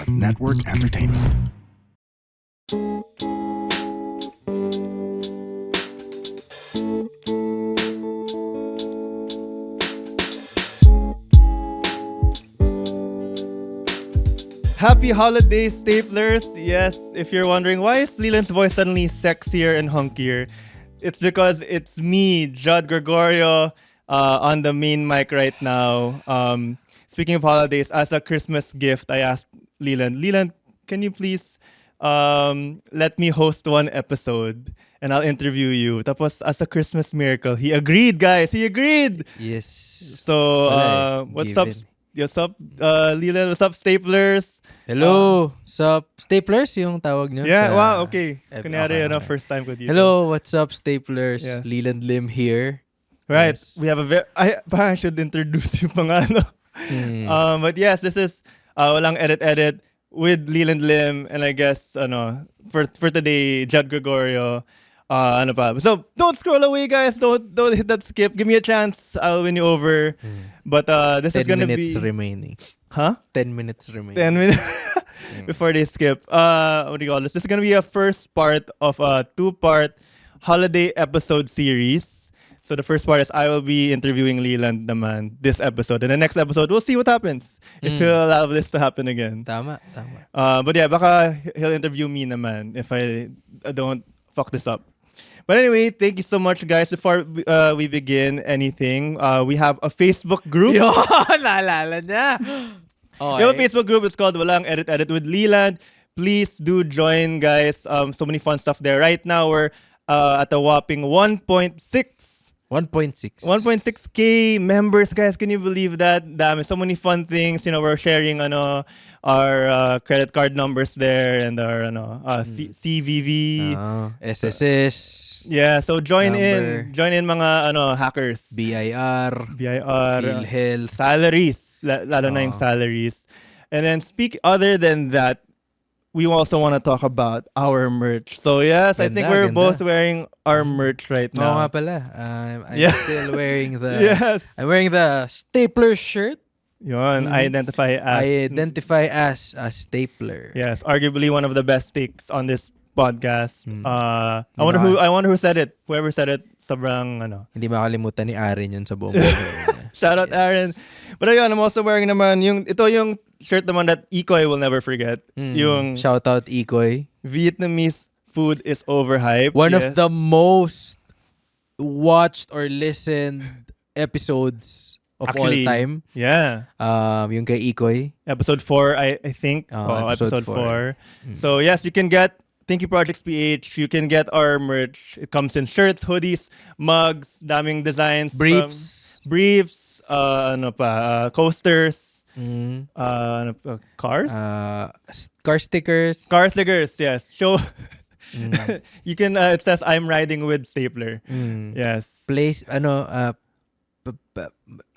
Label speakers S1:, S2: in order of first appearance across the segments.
S1: Network Entertainment.
S2: Happy holidays, staplers! Yes, if you're wondering why is Leland's voice suddenly sexier and hunkier, it's because it's me, Judd Gregorio, on the main mic right now. Speaking of holidays, as a Christmas gift, I asked Leland, can you please let me host one episode and I'll interview you. Tapos, as a Christmas miracle, he agreed, guys. He agreed!
S3: Yes.
S2: So, what's up?
S3: Given.
S2: What's up, Leland? What's up, staplers?
S3: Hello. Sup? Staplers yung tawag nyo?
S2: Yeah,
S3: sa-
S2: wow, okay.
S3: Okay,
S2: Kunyari,
S3: okay.
S2: first time with you.
S3: Hello, what's up, Staplers?
S2: Yes.
S3: Leland Lim here.
S2: Right,
S3: Yes.
S2: we have I should introduce you pa nga, no? But yes, this is walang edit with Leland Lim, and I guess for today, Judd Gregorio. Ano pa? So don't scroll away, guys. Don't hit that skip. Give me a chance. I'll win you over. But this
S3: 10
S2: is gonna
S3: minutes
S2: be
S3: remaining.
S2: huh?
S3: 10 minutes remaining.
S2: 10 minutes before they skip. What do you call this? This is gonna be a first part of a 2-part holiday episode series. So the first part is I will be interviewing Leland naman this episode. And the next episode, we'll see what happens. If he'll allow this to happen again.
S3: Tama.
S2: But yeah, baka he'll interview me naman if I don't fuck this up. But anyway, thank you so much, guys. Before we begin anything, we have a Facebook group.
S3: Yun, naalala niya.
S2: We have a Facebook group. It's called Walang Edit with Leland. Please do join, guys. So many fun stuff there. Right now, we're at a whopping 1.6K members, guys. Can you believe that? Dami. So many fun things. We're sharing our credit card numbers there and our CVV.
S3: SSS,
S2: Yeah, so join
S3: Number.
S2: in. Join in mga hackers.
S3: BIR,
S2: BIR.
S3: PhilHealth.
S2: Salaries. Lalo na yung salaries. And then other than that, we also want to talk about our merch. So yes, I think we're
S3: Ganda.
S2: both wearing our merch right
S3: Oo
S2: now.
S3: nga pala. I'm
S2: Yeah.
S3: still wearing the
S2: Yes.
S3: I'm wearing the Stapler shirt.
S2: Yun, I identify as
S3: I identify as a stapler.
S2: yes, arguably one of the best takes on this podcast. I wonder who said it. Whoever said it, sobrang
S3: Hindi makalimutan ni Aaron yun sa buong buhay.
S2: Shout out Aaron. But ayun, I'm also wearing naman yung shirt naman that Ikoy will never forget. Yung
S3: Shout out Ikoy.
S2: Vietnamese food is overhyped.
S3: One
S2: Yes.
S3: of the most watched or listened episodes of
S2: Actually,
S3: all time.
S2: Yeah.
S3: Yung kay Ikoy.
S2: Episode 4, I think.
S3: Episode
S2: Episode 4. So yes, you can get Thank You Projects PH. You can get our merch. It comes in shirts, hoodies, mugs, daming designs.
S3: Briefs.
S2: Briefs, coasters, cars?
S3: Car stickers.
S2: Car stickers, yes. Show. You can, it says, I'm riding with stapler. Yes.
S3: Ano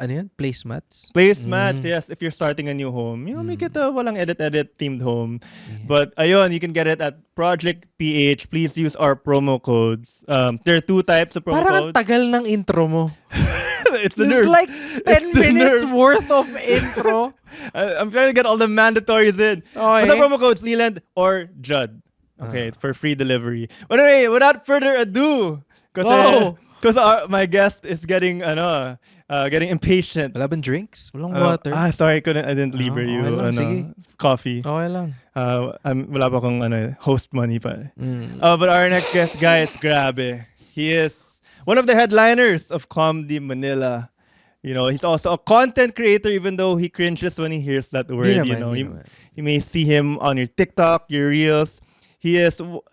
S3: yun? Placemats?
S2: Placemats, yes. If you're starting a new home, make it a walang edit themed home. But ayun, you can get it at Project PH. Please use our promo codes. There are 2 types of promo
S3: Parang ang
S2: codes.
S3: tagal ng intro mo.
S2: It's the
S3: It's
S2: nerve.
S3: like 10
S2: It's the
S3: minutes
S2: nerve.
S3: worth of intro.
S2: I'm trying to get all the mandatories in.
S3: Okay.
S2: What's the promo codes? Leland or Judd. Okay, it's for free delivery. But anyway, without further ado,
S3: Wow.
S2: because my guest is getting impatient.
S3: Wala bang drinks? Walang water?
S2: Sorry, I didn't lever you.
S3: okay lang, sige.
S2: Coffee.
S3: Okay lang.
S2: Wala pa akong host money pa. But our next guest, guys, grabe. He is one of the headliners of Comedy Manila. He's also a content creator, even though he cringes when he hears that word.
S3: Di naman.
S2: You may see him on your TikTok, your Reels. He is one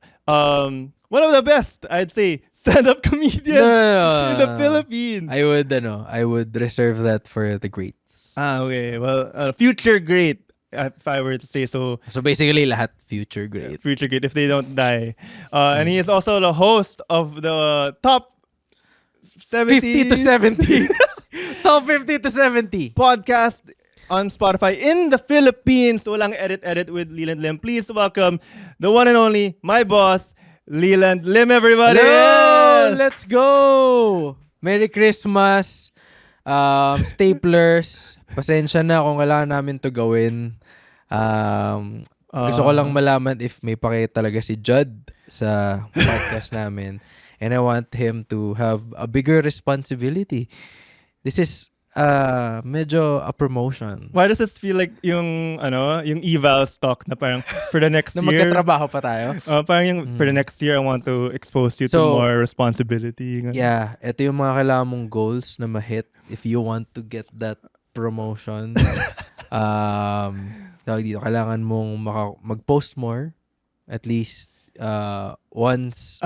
S2: of the best, I'd say, stand-up comedian
S3: No.
S2: in the Philippines.
S3: I would reserve that for the greats.
S2: Okay. Well, future great, if I were to say so.
S3: So basically, lahat future great.
S2: Future great if they don't die. And he is also the host of the top 70
S3: 50 to 70. Top 50 to 70.
S2: podcast on Spotify in the Philippines. Walang edit with Leland Lim. Please welcome the one and only, my boss, Leland Lim, everybody.
S3: Hello!
S2: Yes!
S3: Let's go! Merry Christmas, staplers. Pasensya na kung wala namin to gawin. Gusto ko lang malaman if may pake talaga si Judd sa podcast namin. And I want him to have a bigger responsibility. This is medyo a promotion.
S2: Why does this feel like yung eval stock na parang for the next
S3: Na
S2: year?
S3: magkatrabaho pa tayo.
S2: Parang yung for the next year, I want to expose you to
S3: So,
S2: more responsibility. Ganun.
S3: Yeah, ito yung mga kailangan mong goals na ma-hit if you want to get that promotion. Tawag dito, kailangan mong mag-post more at least once.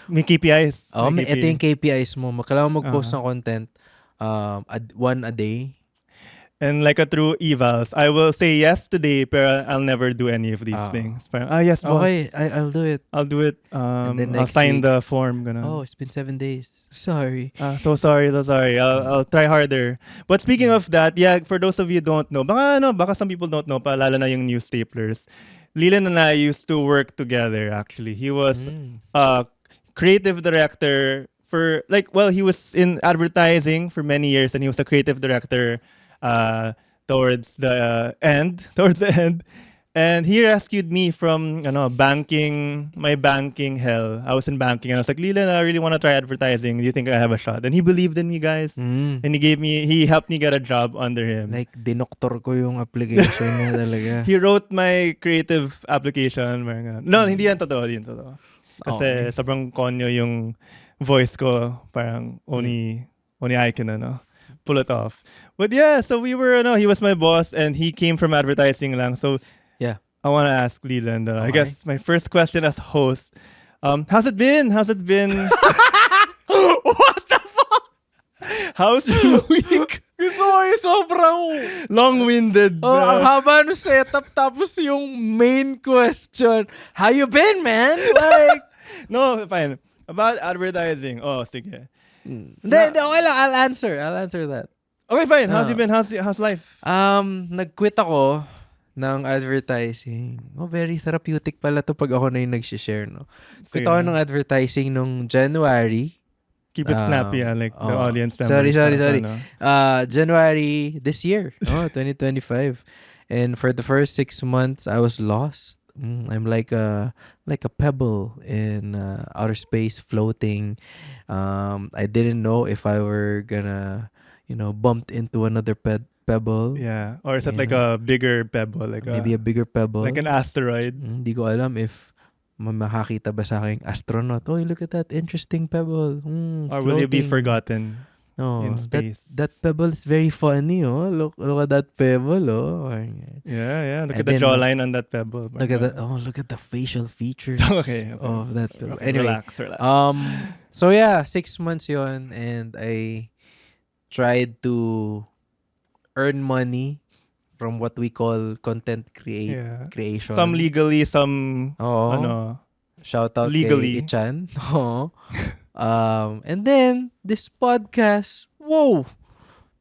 S2: May KPIs.
S3: Ito yung KPIs mo. Kailangan mag-post ng content one a day.
S2: And like a true evals, I will say yes today, pero I'll never do any of these things. Parang, yes, boss.
S3: Okay, I'll do it.
S2: I'll do it.
S3: And then
S2: I'll
S3: next
S2: sign
S3: week,
S2: the form. Ganun.
S3: Oh, it's been 7 days. Sorry.
S2: So sorry. I'll try harder. But speaking of that, yeah, for those of you who don't know, baka some people don't know, lalo na yung new staplers. Leland and I used to work together, actually. He was creative director he was in advertising for many years, and he was a creative director towards the end. And he rescued me from my banking hell. I was in banking and I was like, Leland, I really want to try advertising. Do you think I have a shot? And he believed in me, guys. And he helped me get a job under him.
S3: Like, dinoktor ko yung application niya talaga.
S2: He wrote my creative application. No, hindi yan totoo. Kasi sobrang konyo yung voice ko. Parang only I can pull it off. But yeah, so we were, he was my boss and he came from advertising lang. So
S3: yeah,
S2: I want to ask Leland, I guess my first question as host, how's it been? What the fuck? How's your week?
S3: Gusto ko yung sobrang
S2: long-winded.
S3: ang haba ng setup tapos yung main question. How you been, man? Like,
S2: no, fine. About advertising. Oh, sige.
S3: Hindi, okay lang. I'll answer that.
S2: Okay, fine. How's you been? How's life?
S3: Nag-quit ako ng advertising. Very therapeutic pala to pag ako na yung nag-share, no? Quit ako ng advertising nung January.
S2: Keep it snappy, like the audience
S3: members. Sorry.
S2: No?
S3: January this year, 2025. And for the first 6 months, I was lost. I'm like a pebble in outer space floating. I didn't know if I were gonna, bumped into another pebble.
S2: Yeah, or is it like a bigger pebble,
S3: maybe a bigger pebble,
S2: like an asteroid?
S3: Hindi ko alam if makakita ba sa aking astronaut. Oh, look at that interesting pebble.
S2: Or will you be forgotten? In space.
S3: That pebble is very funny, oh. Look at that pebble, oh.
S2: Yeah. Look at the jawline on that pebble.
S3: Look at the facial features.
S2: Okay.
S3: Of that pebble.
S2: Okay,
S3: anyway,
S2: relax.
S3: So yeah, 6 months yon, and I tried to earn money from what we call content creation.
S2: Some legally, some
S3: shout out
S2: legally.
S3: Kay Ichan. And then this podcast,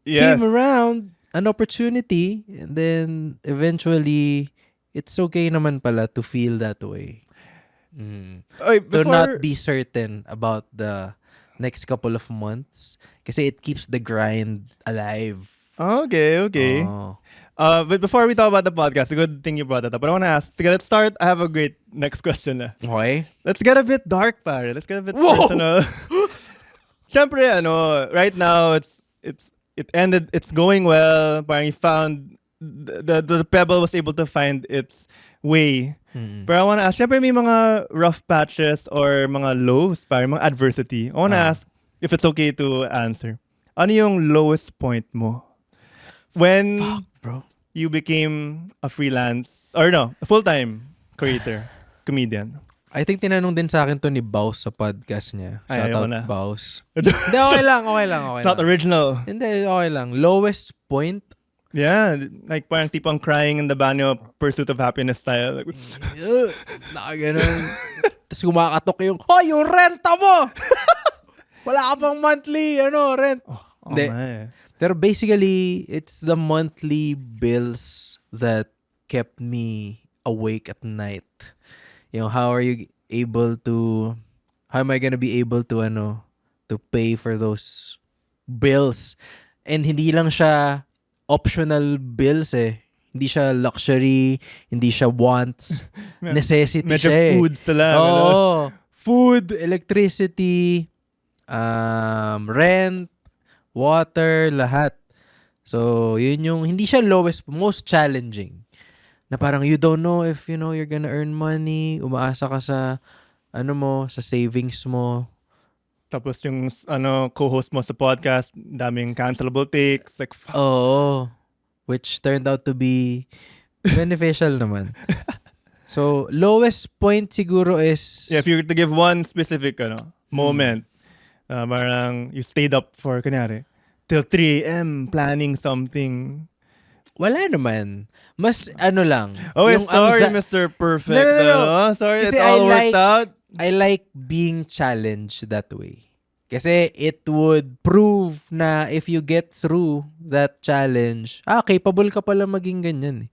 S3: came around, an opportunity, and then eventually it's okay naman pala to feel that way. To not be certain about the next couple of months kasi it keeps the grind alive.
S2: Okay. But before we talk about the podcast, a good thing you brought that up. But I want to ask, sige, let's start. I have a great next question.
S3: Okay.
S2: Let's get a bit dark, pare. Let's get a bit personal. Siyempre, right now, it ended, it's going well. Parang you found, the pebble was able to find its way. But I want to ask, siyempre may mga rough patches or mga lows, parang mga adversity. I want to ask if it's okay to answer. Ano yung lowest point mo? When you became a freelance, a full-time comedian.
S3: I think tinanong din sa akin to ni Baus sa podcast niya. Shout out Baus. Hindi, okay lang.
S2: It's not original.
S3: Hindi, okay lang. Lowest point?
S2: Yeah, like parang tipong crying in the banyo, Pursuit of Happiness style. Like,
S3: ganun. Tapos kumakatok yung renta mo! Wala ka pang monthly, rent. Hindi. Pero basically, it's the monthly bills that kept me awake at night. How am I gonna be able to to pay for those bills? And hindi lang siya optional bills eh. Hindi siya luxury, hindi siya wants, necessity
S2: Medyo
S3: siya eh.
S2: foods lang.
S3: Oo. Food, electricity, rent, water, lahat. So, yun yung, hindi siya lowest, most challenging. Na parang you don't know if, you're gonna earn money, umaasa ka sa, sa savings mo.
S2: Tapos yung co-host mo sa podcast, daming cancelable takes. Like, fuck.
S3: Oo. Which turned out to be beneficial naman. So, lowest point siguro is...
S2: Yeah, if you were to give one specific moment, parang you stayed up for, kunyari, till 3 a.m. planning something.
S3: Wala naman. Mas lang.
S2: Oh, sorry, Mr. Perfect.
S3: No.
S2: Sorry,
S3: Kasi
S2: it all worked out.
S3: I like being challenged that way. Kasi it would prove na if you get through that challenge, capable ka pala maging ganyan eh.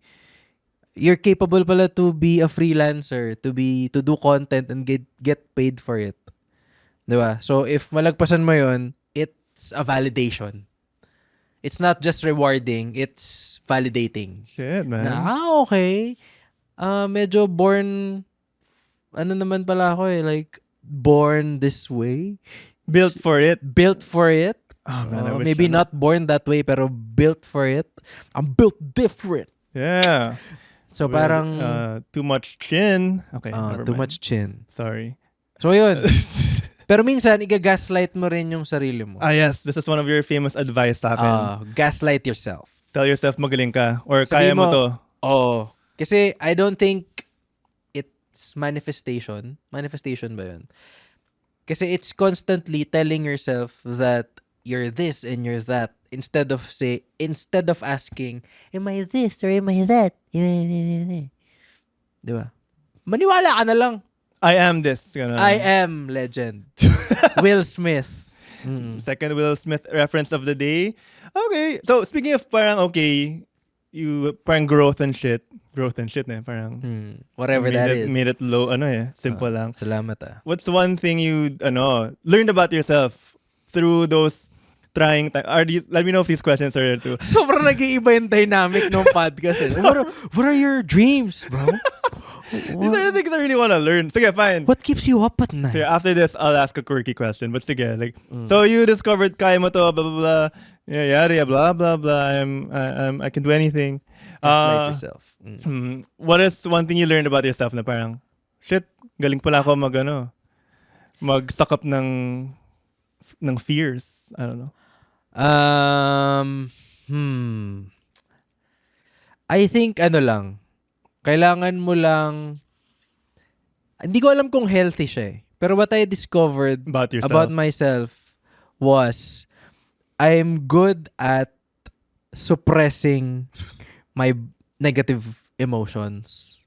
S3: You're capable pala to be a freelancer, to do content and get paid for it. 'Di ba? So if malagpasan mo 'yon, it's a validation. It's not just rewarding, it's validating.
S2: Shit, man.
S3: Okay. Medyo born naman pala ako eh, like born this way.
S2: Built for it.
S3: Oh, man, maybe not born that way, pero built for it. I'm built different.
S2: Yeah.
S3: So parang
S2: too much chin. Okay,
S3: too much chin.
S2: Sorry.
S3: So yun. Pero minsan, i-gaslight mo rin yung sarili mo.
S2: Yes. This is one of your famous advice sa akin.
S3: Gaslight yourself.
S2: Tell yourself magaling ka. Or
S3: Sabi
S2: kaya mo to.
S3: Kasi I don't think it's manifestation. Manifestation ba yun? Kasi it's constantly telling yourself that you're this and you're that. Instead of asking, am I this or am I that? Di ba? Maniwala ka na lang.
S2: I am this.
S3: I am legend. Will Smith.
S2: Second Will Smith reference of the day. Okay. So, speaking of parang you parang growth and shit parang
S3: whatever that is.
S2: Made it low, simple lang.
S3: Salamat
S2: What's one thing you, learned about yourself through those trying time? Let me know if these questions are too.
S3: Sobrang nag-iiba yung dynamic ng podcast. What are your dreams, bro?
S2: These are the things I really want to learn. Sige, fine.
S3: What keeps you up at night?
S2: So after this, I'll ask a quirky question. But sige, so you discovered kaya mo to, blah, blah, blah. Yeah, yari, blah, blah, blah. I can do anything.
S3: Gaslight yourself.
S2: What is one thing you learned about yourself na parang, shit, galing pala ako mag-suck up ng fears. I don't know.
S3: I think lang, kailangan mo lang, hindi ko alam kung healthy siya eh. Pero what I discovered about myself was, I'm good at suppressing my negative emotions.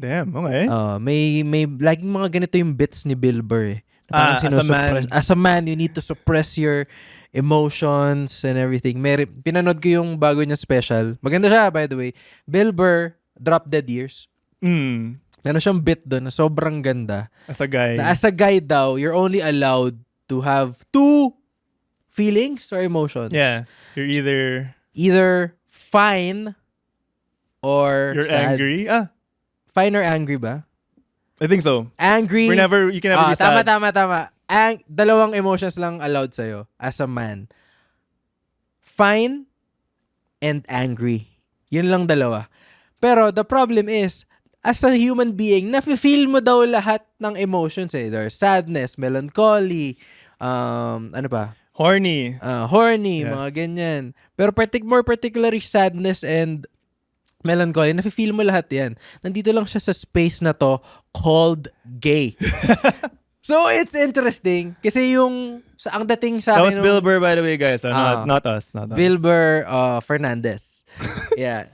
S2: Damn, okay.
S3: May laging mga ganito yung bits ni Bill Burr eh. As a man, you need to suppress your emotions and everything. Pinanood ko yung bago niya special. Maganda siya, by the way. Bill Burr, Drop Dead Years. Meron siyang bit doon na sobrang ganda.
S2: As a guy.
S3: Na as a guy daw, you're only allowed to have 2 feelings or emotions.
S2: Yeah. You're
S3: either fine or
S2: you're
S3: sad.
S2: Angry.
S3: Fine or angry ba?
S2: I think so.
S3: Angry.
S2: You can never be sad.
S3: Tama. Dalawang emotions lang allowed sa'yo as a man. Fine and angry. Yun lang dalawa. Pero the problem is, as a human being, nafe-feel mo daw lahat ng emotions eh. There's sadness, melancholy, ano pa?
S2: Horny.
S3: Horny,
S2: Yes.
S3: mga ganyan. Pero more particularly sadness and melancholy, nafe-feel mo lahat yan. Nandito lang siya sa space na to called gay. So, it's interesting. Kasi ang dating sa
S2: That
S3: akin...
S2: was Bill Burr, by the way, guys. Not us.
S3: Bill Burr Fernandez. Yeah.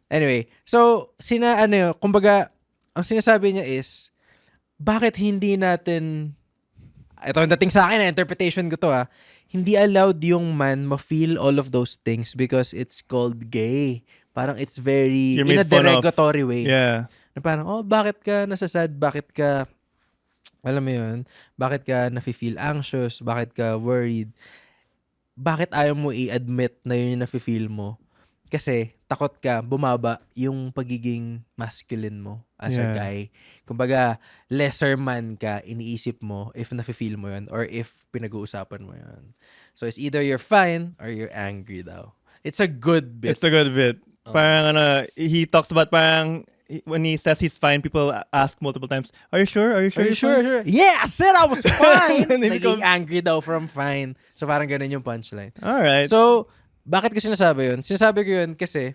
S3: Anyway, so, kumbaga, ang sinasabi niya is, bakit hindi natin, ito ang dating sa akin, interpretation ko to hindi allowed yung man ma-feel all of those things because it's called gay. Parang it's very,
S2: You're
S3: in a
S2: made fun of.
S3: derogatory way.
S2: Yeah.
S3: Na parang, bakit ka nasasad? Bakit ka, alam mo yun, bakit ka nafe-feel anxious? Bakit ka worried? Bakit ayaw mo i-admit na yun yung nafe-feel mo? Kasi, takot ka, bumaba yung pagiging masculine mo as a
S2: Yeah.
S3: guy. Kumbaga, lesser man ka, iniisip mo if nafe-feel mo yun or if pinag-uusapan mo yun. So, it's either you're fine or you're angry daw. It's a good bit.
S2: It's a good bit. Parang he talks about when he says he's fine, people ask multiple times, "Are you sure? Are you sure?
S3: Are you
S2: you're
S3: sure? Yeah, I said I was fine.
S2: And they
S3: Naging
S2: become-
S3: angry daw from fine. So, parang ganun yung punchline.
S2: fine?" All right.
S3: So, bakit ko sinasabi yun? Sinasabi ko yun kasi,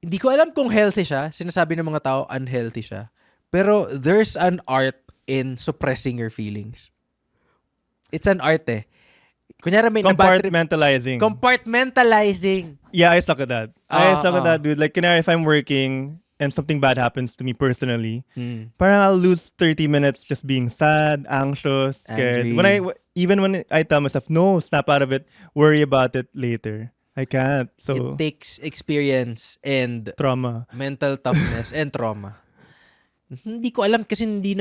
S3: hindi ko alam kung healthy siya. Sinasabi ng mga tao, unhealthy siya. Pero, there's an art in suppressing your feelings. It's an art eh. Kunyari may
S2: Compartmentalizing.
S3: Compartmentalizing.
S2: Yeah, I suck at that. I suck at
S3: Ah.
S2: that, dude. Like, if I'm working and something bad happens to me personally, parang I'll lose 30 minutes just being sad, anxious, scared.
S3: Angry.
S2: Even when I tell myself, no, snap out of it, worry about it later. I can't. So,
S3: It takes experience and
S2: trauma.
S3: mental toughness and trauma. Hindi ko alam kasi hindi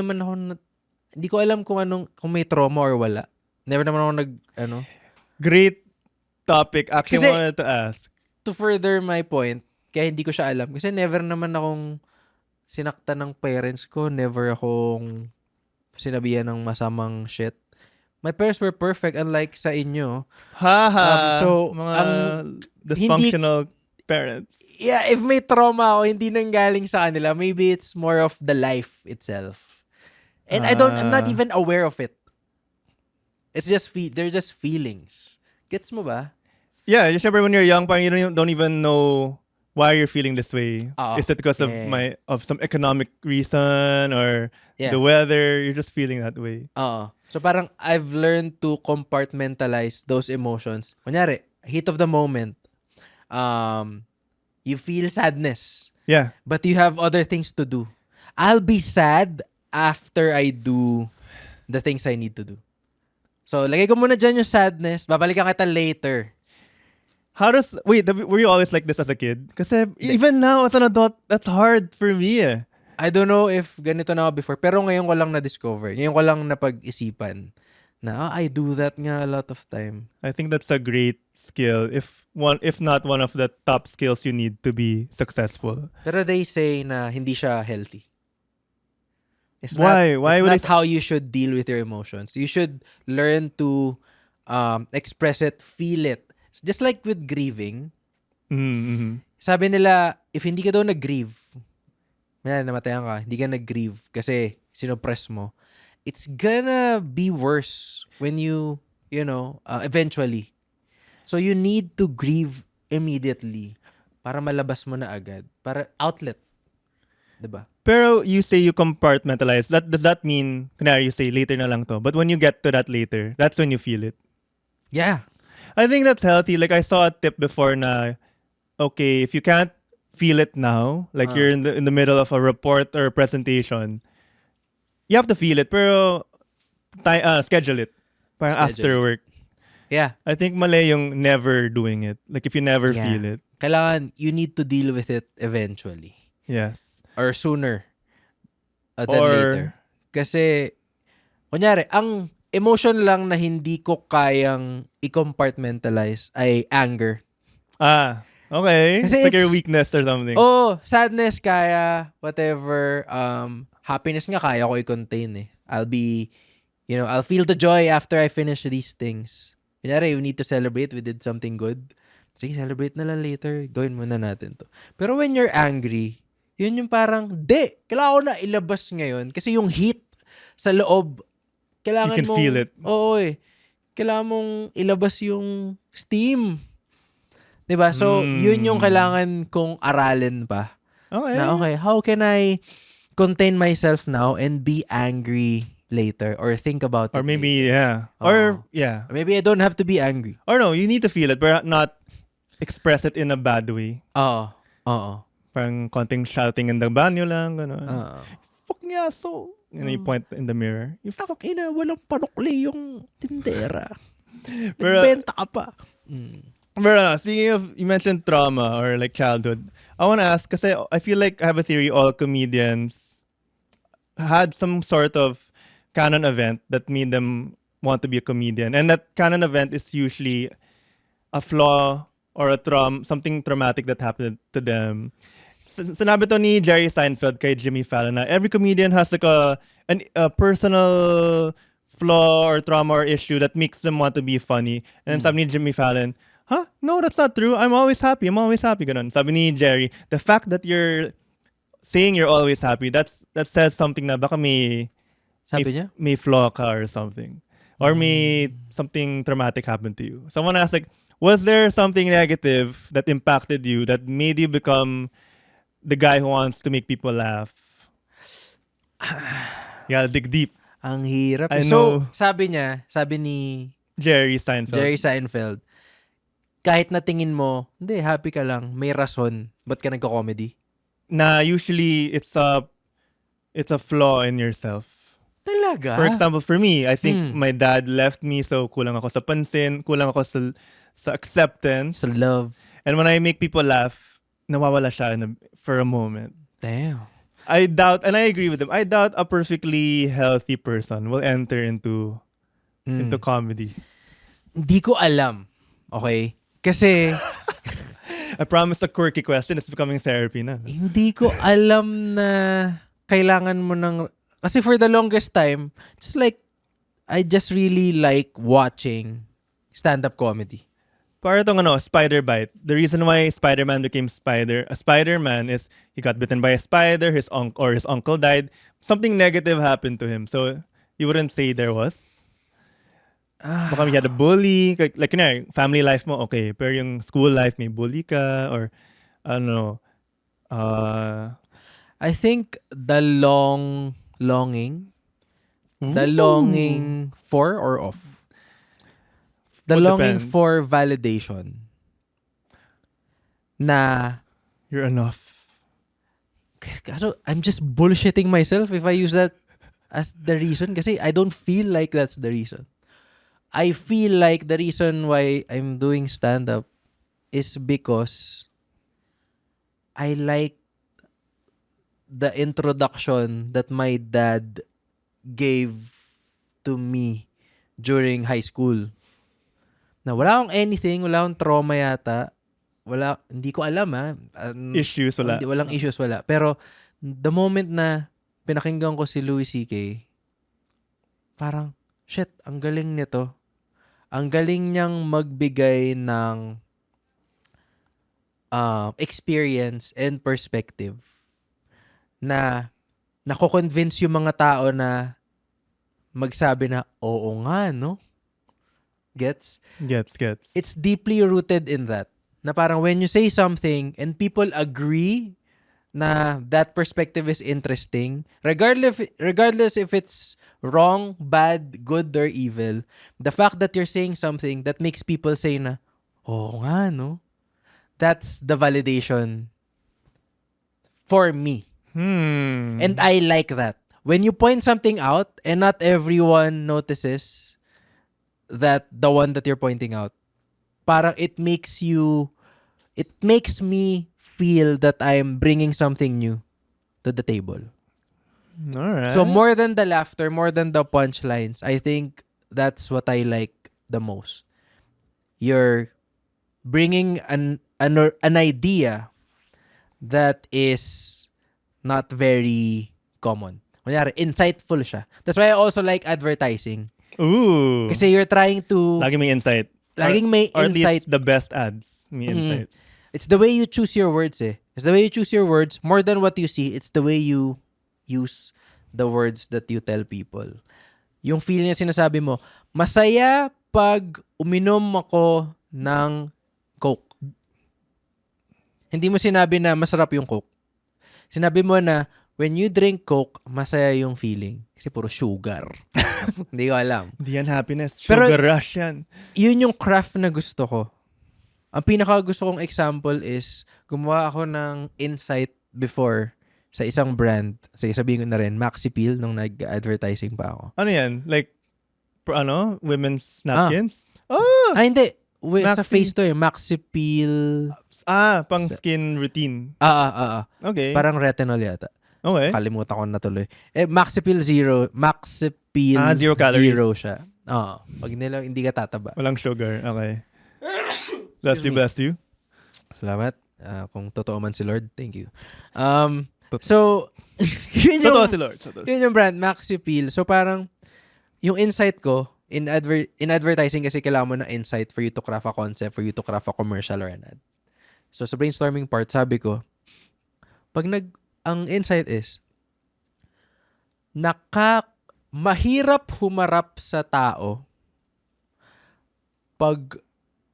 S3: ko alam kung may trauma or wala. Never naman ako
S2: Great topic. Actually,
S3: Kasi-
S2: wanted to ask.
S3: to further my point, kaya hindi ko siya alam. Kasi never naman akong sinaktan ng parents ko. Never akong sinabihan ng masamang shit. My parents were perfect unlike sa inyo.
S2: Haha.
S3: So,
S2: mga
S3: ang-
S2: dysfunctional parents.
S3: Yeah, if may trauma ako, hindi nanggaling sa kanila. Maybe it's more of the life itself. And I'm not even aware of it. It's just they're just feelings. Gets mo ba?
S2: Yeah, just remember when you're young, parang you don't even know why you're feeling this way.
S3: Oo.
S2: Is it because of
S3: Yeah.
S2: of some economic reason or
S3: Yeah.
S2: the weather? You're just feeling that way.
S3: Oo. So parang I've learned to compartmentalize those emotions. Kunyari, heat of the moment. You feel sadness,
S2: Yeah.
S3: but you have other things to do. I'll be sad after I do the things I need to do. So, lagay ko muna dyan yung sadness. Babalikan kita later.
S2: Were you always like this as a kid? Kasi even now as an adult, that's hard for me.
S3: I don't know if ganito na ako before, pero ngayon ko lang na-discover. Ngayon ko lang napag-isipan na I do that nga a lot of time.
S2: I think that's a great skill. If not one of the top skills you need to be successful.
S3: Pero they say na hindi siya healthy. It's
S2: Why? Why
S3: It's
S2: would
S3: not how you should deal with your emotions. You should learn to express it, feel it. Just like with grieving,
S2: Mm-hmm.
S3: sabi nila, if hindi ka daw nag-grieve, namatayan ka, hindi ka nag-grieve kasi sinopress mo, it's gonna be worse when eventually. So you need to grieve immediately para malabas mo na agad. Para outlet. Diba?
S2: Pero you say you compartmentalize. Does that mean, kunwari you say later na lang to, but when you get to that later, that's when you feel it?
S3: Yeah.
S2: I think that's healthy. Like I saw a tip before na, okay, if you can't feel it now, like you're in the middle of a report or a presentation, you have to feel it, pero schedule it. Parang
S3: Schedule
S2: after
S3: it.
S2: work.
S3: Yeah.
S2: I think mali yung never doing it. Like if you never
S3: Yeah.
S2: feel it.
S3: Kailangan, you need to deal with it eventually.
S2: Yes.
S3: Or sooner than
S2: Or-
S3: later. Kasi, kunyari, ang emotion lang na hindi ko kayang i-compartmentalize ay anger.
S2: Okay.
S3: Kasi
S2: It's like your
S3: it's-
S2: weakness or something.
S3: Oh, sadness kaya, whatever. Happiness nga kaya ko i-contain eh. I'll feel the joy after I finish these things. Kunyari, we need to celebrate. We did something good. Sige, celebrate na lang later. Gawin muna natin to. Pero when you're angry, yun yung parang, kailangan ko na ilabas ngayon. Kasi yung heat sa loob, kailangan
S2: You can
S3: mong,
S2: feel it.
S3: Oo eh. Kailangan mong ilabas yung steam. 'Di ba? So, yun yung kailangan kong aralin pa.
S2: Okay.
S3: Na okay, how can I contain myself now and be angry later or think about
S2: Or
S3: it
S2: maybe,
S3: later?
S2: yeah. Or,
S3: Oo.
S2: yeah.
S3: Maybe I don't have to be angry.
S2: Or no, you need to feel it, but not express it in a bad way.
S3: Oo.
S2: Parang konting shouting in the banyo lang, gano'n.
S3: Oo.
S2: Fuck niya, so... You point in the mirror. You fuck.
S3: Ina, walang panukli yung tindera.
S2: Pero-
S3: Nagbenta ka pa.
S2: But speaking of, you mentioned trauma or like childhood. I want to ask, kasi I feel like I have a theory all comedians had some sort of canon event that made them want to be a comedian. And that canon event is usually a flaw or something traumatic that happened to them. Sinabi to ni Jerry Seinfeld kay Jimmy Fallon na every comedian has like a personal flaw or trauma or issue that makes them want to be funny. And then sabi ni Jimmy Fallon, no, that's not true. I'm always happy. Ganun. Sabi ni Jerry, the fact that you're saying you're always happy, that says something na baka
S3: Sabi niya?
S2: may flaw ka or something. Or may something traumatic happened to you. Someone asked like, was there something negative that impacted you that made you become the guy who wants to make people laugh? You gotta dig deep.
S3: Ang hirap.
S2: I
S3: So,
S2: know.
S3: sabi ni
S2: Jerry Seinfeld.
S3: Kahit na tingin mo, hindi, happy ka lang, may rason, ba't ka nagko-comedy?
S2: Na usually it's a flaw in yourself.
S3: Talaga?
S2: For example, for me, I think my dad left me, so kulang ako sa pansin, kulang ako sa acceptance.
S3: Sa love.
S2: And when I make people laugh, nawawala siya for a moment.
S3: Damn.
S2: I doubt, and I agree with him, I doubt a perfectly healthy person will enter into comedy.
S3: Hindi ko alam. Okay? Kasi
S2: I promised a quirky question. It's becoming therapy na.
S3: hindi ko alam na kailangan mo ng... Kasi for the longest time, I just really like watching stand-up comedy.
S2: Para itong spider bite. The reason why Spider-Man became a Spider-Man is he got bitten by a spider, his uncle died. Something negative happened to him. So, you wouldn't say there was? Baka he had a bully. Like family life mo, okay. Pero yung school life, may bully ka or, I don't know.
S3: I think the longing for or of. The
S2: Would
S3: longing
S2: depend.
S3: for validation na
S2: You're enough.
S3: kaso I'm just bullshitting myself if I use that as the reason kasi I don't feel like that's the reason. I feel like the reason why I'm doing stand-up is because I like the introduction that my dad gave to me during high school. Na wala akong anything, wala akong trauma yata. Hindi ko alam
S2: Issues, wala.
S3: Walang issues, wala. Pero the moment na pinakinggan ko si Louis C.K., parang, shit, ang galing nito. Ang galing niyang magbigay ng experience and perspective na nako-convince yung mga tao na magsabi na, oo nga, no? Gets?
S2: Gets.
S3: It's deeply rooted in that. Na parang when you say something and people agree na that perspective is interesting, regardless if it's wrong, bad, good, or evil, the fact that you're saying something that makes people say na, oo nga, no? That's the validation for me. And I like that. When you point something out and not everyone notices that the one that you're pointing out, parang it makes me feel that I'm bringing something new to the table.
S2: Alright.
S3: So more than the laughter, more than the punchlines, I think that's what I like the most. You're bringing an idea that is not very common. Kunyari, insightful siya. That's why I also like advertising.
S2: Ooh.
S3: Kasi you're trying to...
S2: Laging may insight.
S3: Laging may
S2: or
S3: insight.
S2: At least the best ads. May insight.
S3: It's the way you choose your words eh. It's the way you choose your words. More than what you see, it's the way you use the words that you tell people. Yung feeling na sinasabi mo, masaya pag uminom ako ng Coke. Hindi mo sinabi na masarap yung Coke. Sinabi mo na, when you drink Coke, masaya yung feeling. Kasi puro sugar. Hindi ko alam.
S2: Hindi yan happiness.
S3: Pero,
S2: Sugar rush yan.
S3: Yun yung craft na gusto ko. Ang pinaka gusto kong example is, gumawa ako ng insight before sa isang brand. Sige, sabihin ko na rin, Maxi Peel, nung nag-advertising pa ako.
S2: Ano yan? Like, women's napkins? Oh!
S3: Hindi. Sa
S2: Maxi-
S3: face to eh. Maxi Peel.
S2: Pang skin routine. Okay.
S3: Parang retinol yata.
S2: Okay.
S3: Kalimutan ko na tuloy. Maxi Peel Zero. Maxi Peel
S2: Zero calories.
S3: Zero siya. Pag hindi ka tataba.
S2: Walang sugar. Okay. Bless you.
S3: Salamat. Kung totoo man si Lord, thank you. So, yun yung,
S2: Totoo si Lord.
S3: yun yung brand, MaxiPeel. So, parang, yung insight ko, in advertising kasi kailangan mo ng insight for you to craft a concept, for you to craft a commercial or an ad. So, sa brainstorming part, sabi ko, ang insight is, mahirap humarap sa tao pag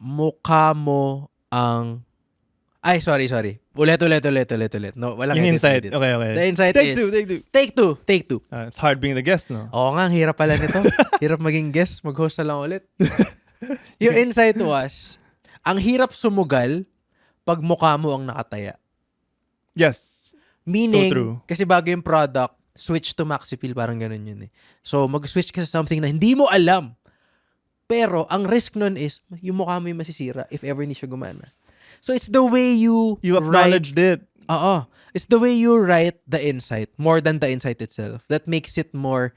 S3: mukha mo ang... Ay, sorry. Ulit. No, walang
S2: Yung
S3: edit,
S2: insight.
S3: edit.
S2: Okay.
S3: The insight
S2: Take
S3: is...
S2: two.
S3: Take two.
S2: It's hard being the guest, no?
S3: Oo nga, ang hirap pala nito. Hirap maging guest. Mag-host na lang ulit. Yung insight was, ang hirap sumugal pag mukha mo ang nakataya.
S2: Yes.
S3: Meaning,
S2: So true.
S3: kasi bago yung product, switch to MaxiPeel, parang ganun yun eh. So, mag-switch ka sa something na hindi mo alam. Pero, ang risk nun is, yung mukha mo yung masisira if ever hindi siya gumana. So, it's the way you
S2: acknowledged it.
S3: Oo. It's the way you write the insight more than the insight itself that makes it more,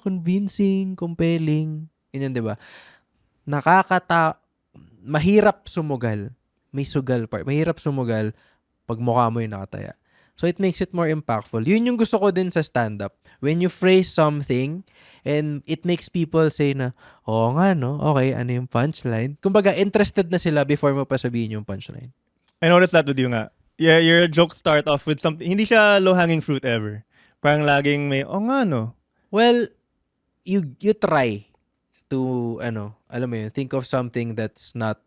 S3: convincing, compelling. Ganyan, di ba? Mahirap sumugal. May sugal part. Mahirap sumugal pag mukha mo yung nakataya. So, it makes it more impactful. Yun yung gusto ko din sa stand-up. When you phrase something and it makes people say na, oo nga, no? Okay, ano yung punchline? Kumbaga, interested na sila before mo pa sabihin yung punchline.
S2: I noticed that with you nga. Yeah, your joke start off with something, hindi siya low-hanging fruit ever. Parang laging may, nga, no?
S3: Well, you try to, alam mo yun, think of something that's not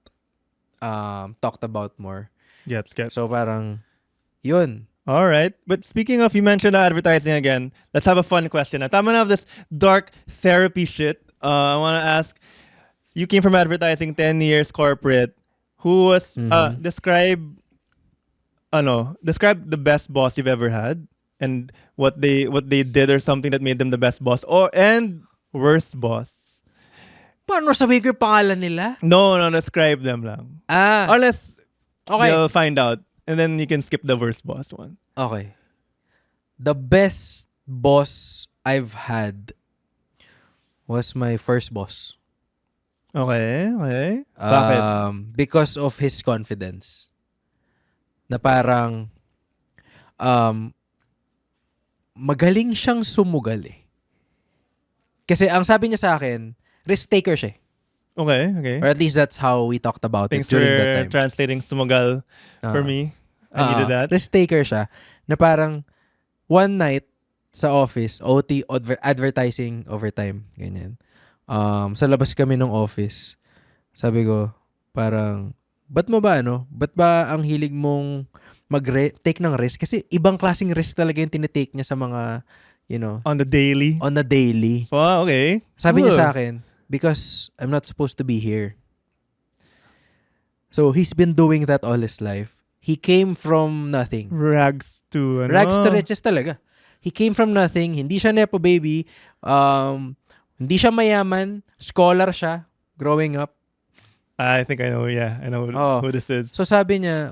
S3: talked about more.
S2: Gets.
S3: So, parang, yun.
S2: All right. But speaking of, you mentioned advertising again. Let's have a fun question. Tama na of this dark therapy shit. I want to ask, you came from advertising, 10 years corporate. Who was, describe the best boss you've ever had and what they did or something that made them the best boss and worst boss.
S3: Paano sabihin ko yung pangalan nila?
S2: No, describe them lang. Unless you'll find out. And then you can skip the worst boss one.
S3: Okay. The best boss I've had was my first boss.
S2: Okay. Bakit?
S3: Because of his confidence. Na parang magaling siyang sumugal eh. Kasi ang sabi niya sa akin, risk taker siya.
S2: Okay.
S3: Or at least that's how we talked about
S2: Thanks
S3: it during
S2: for
S3: that time.
S2: translating sumugal for me. I needed that.
S3: Risk taker siya. Na parang one night sa office, OT, advertising overtime. Ganyan. Sa labas kami ng office. Sabi ko, parang, ba't ba ang hilig mong take ng risk? Kasi ibang klaseng risk talaga yung tinitake niya sa mga,
S2: On the daily?
S3: On the daily.
S2: Oh, okay.
S3: Sabi niya sa akin, because I'm not supposed to be here. So, he's been doing that all his life. He came from nothing.
S2: Rags to
S3: riches talaga. He came from nothing. Hindi siya nepo baby. Hindi siya mayaman. Scholar siya growing up.
S2: I think I know. Yeah, I know who this is.
S3: So sabi niya,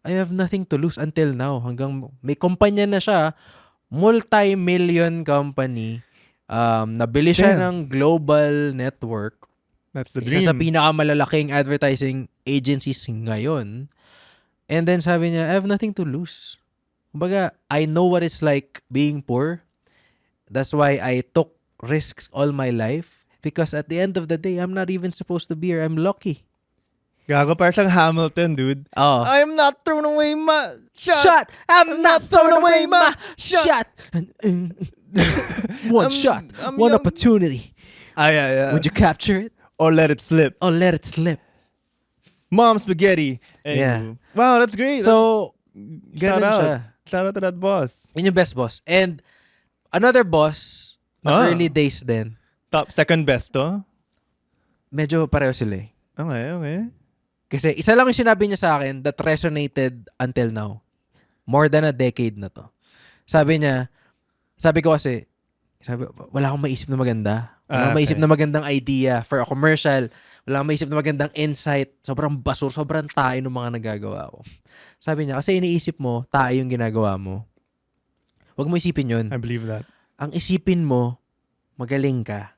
S3: I have nothing to lose until now. Hanggang may kumpanya na siya. Multi-million company. Nabili siya ng global network.
S2: That's the dream.
S3: Isa sa pinakamalalaking advertising agencies ngayon. And then sabi niya, I have nothing to lose. Kumbaga, I know what it's like being poor. That's why I took risks all my life. Because at the end of the day, I'm not even supposed to be here. I'm lucky.
S2: Gago, parang siyang Hamilton, dude.
S3: Oh.
S2: I'm not thrown away my
S3: shot. I'm not thrown away my shot. One shot. One young opportunity.
S2: Yeah.
S3: Would you capture it?
S2: Or let it slip? Mom spaghetti. Anywho.
S3: Yeah.
S2: Wow, that's great.
S3: So,
S2: shout out.
S3: Siya.
S2: Shout out to that boss.
S3: Yun yung best boss. And another boss, na early days din.
S2: Second best to?
S3: Medyo pareho sila eh.
S2: Okay.
S3: Kasi isa lang yung sinabi niya sa akin that resonated until now. More than a decade na to. Sabi ko kasi, wala akong maisip na maganda. Wala akong maisip na magandang idea for a commercial. Wala akong maisip na magandang insight. Sobrang basur, sobrang tayo ng mga nagagawa ko. Sabi niya, kasi iniisip mo, tayo yung ginagawa mo. Huwag mo isipin yun.
S2: I believe that.
S3: Ang isipin mo, magaling ka.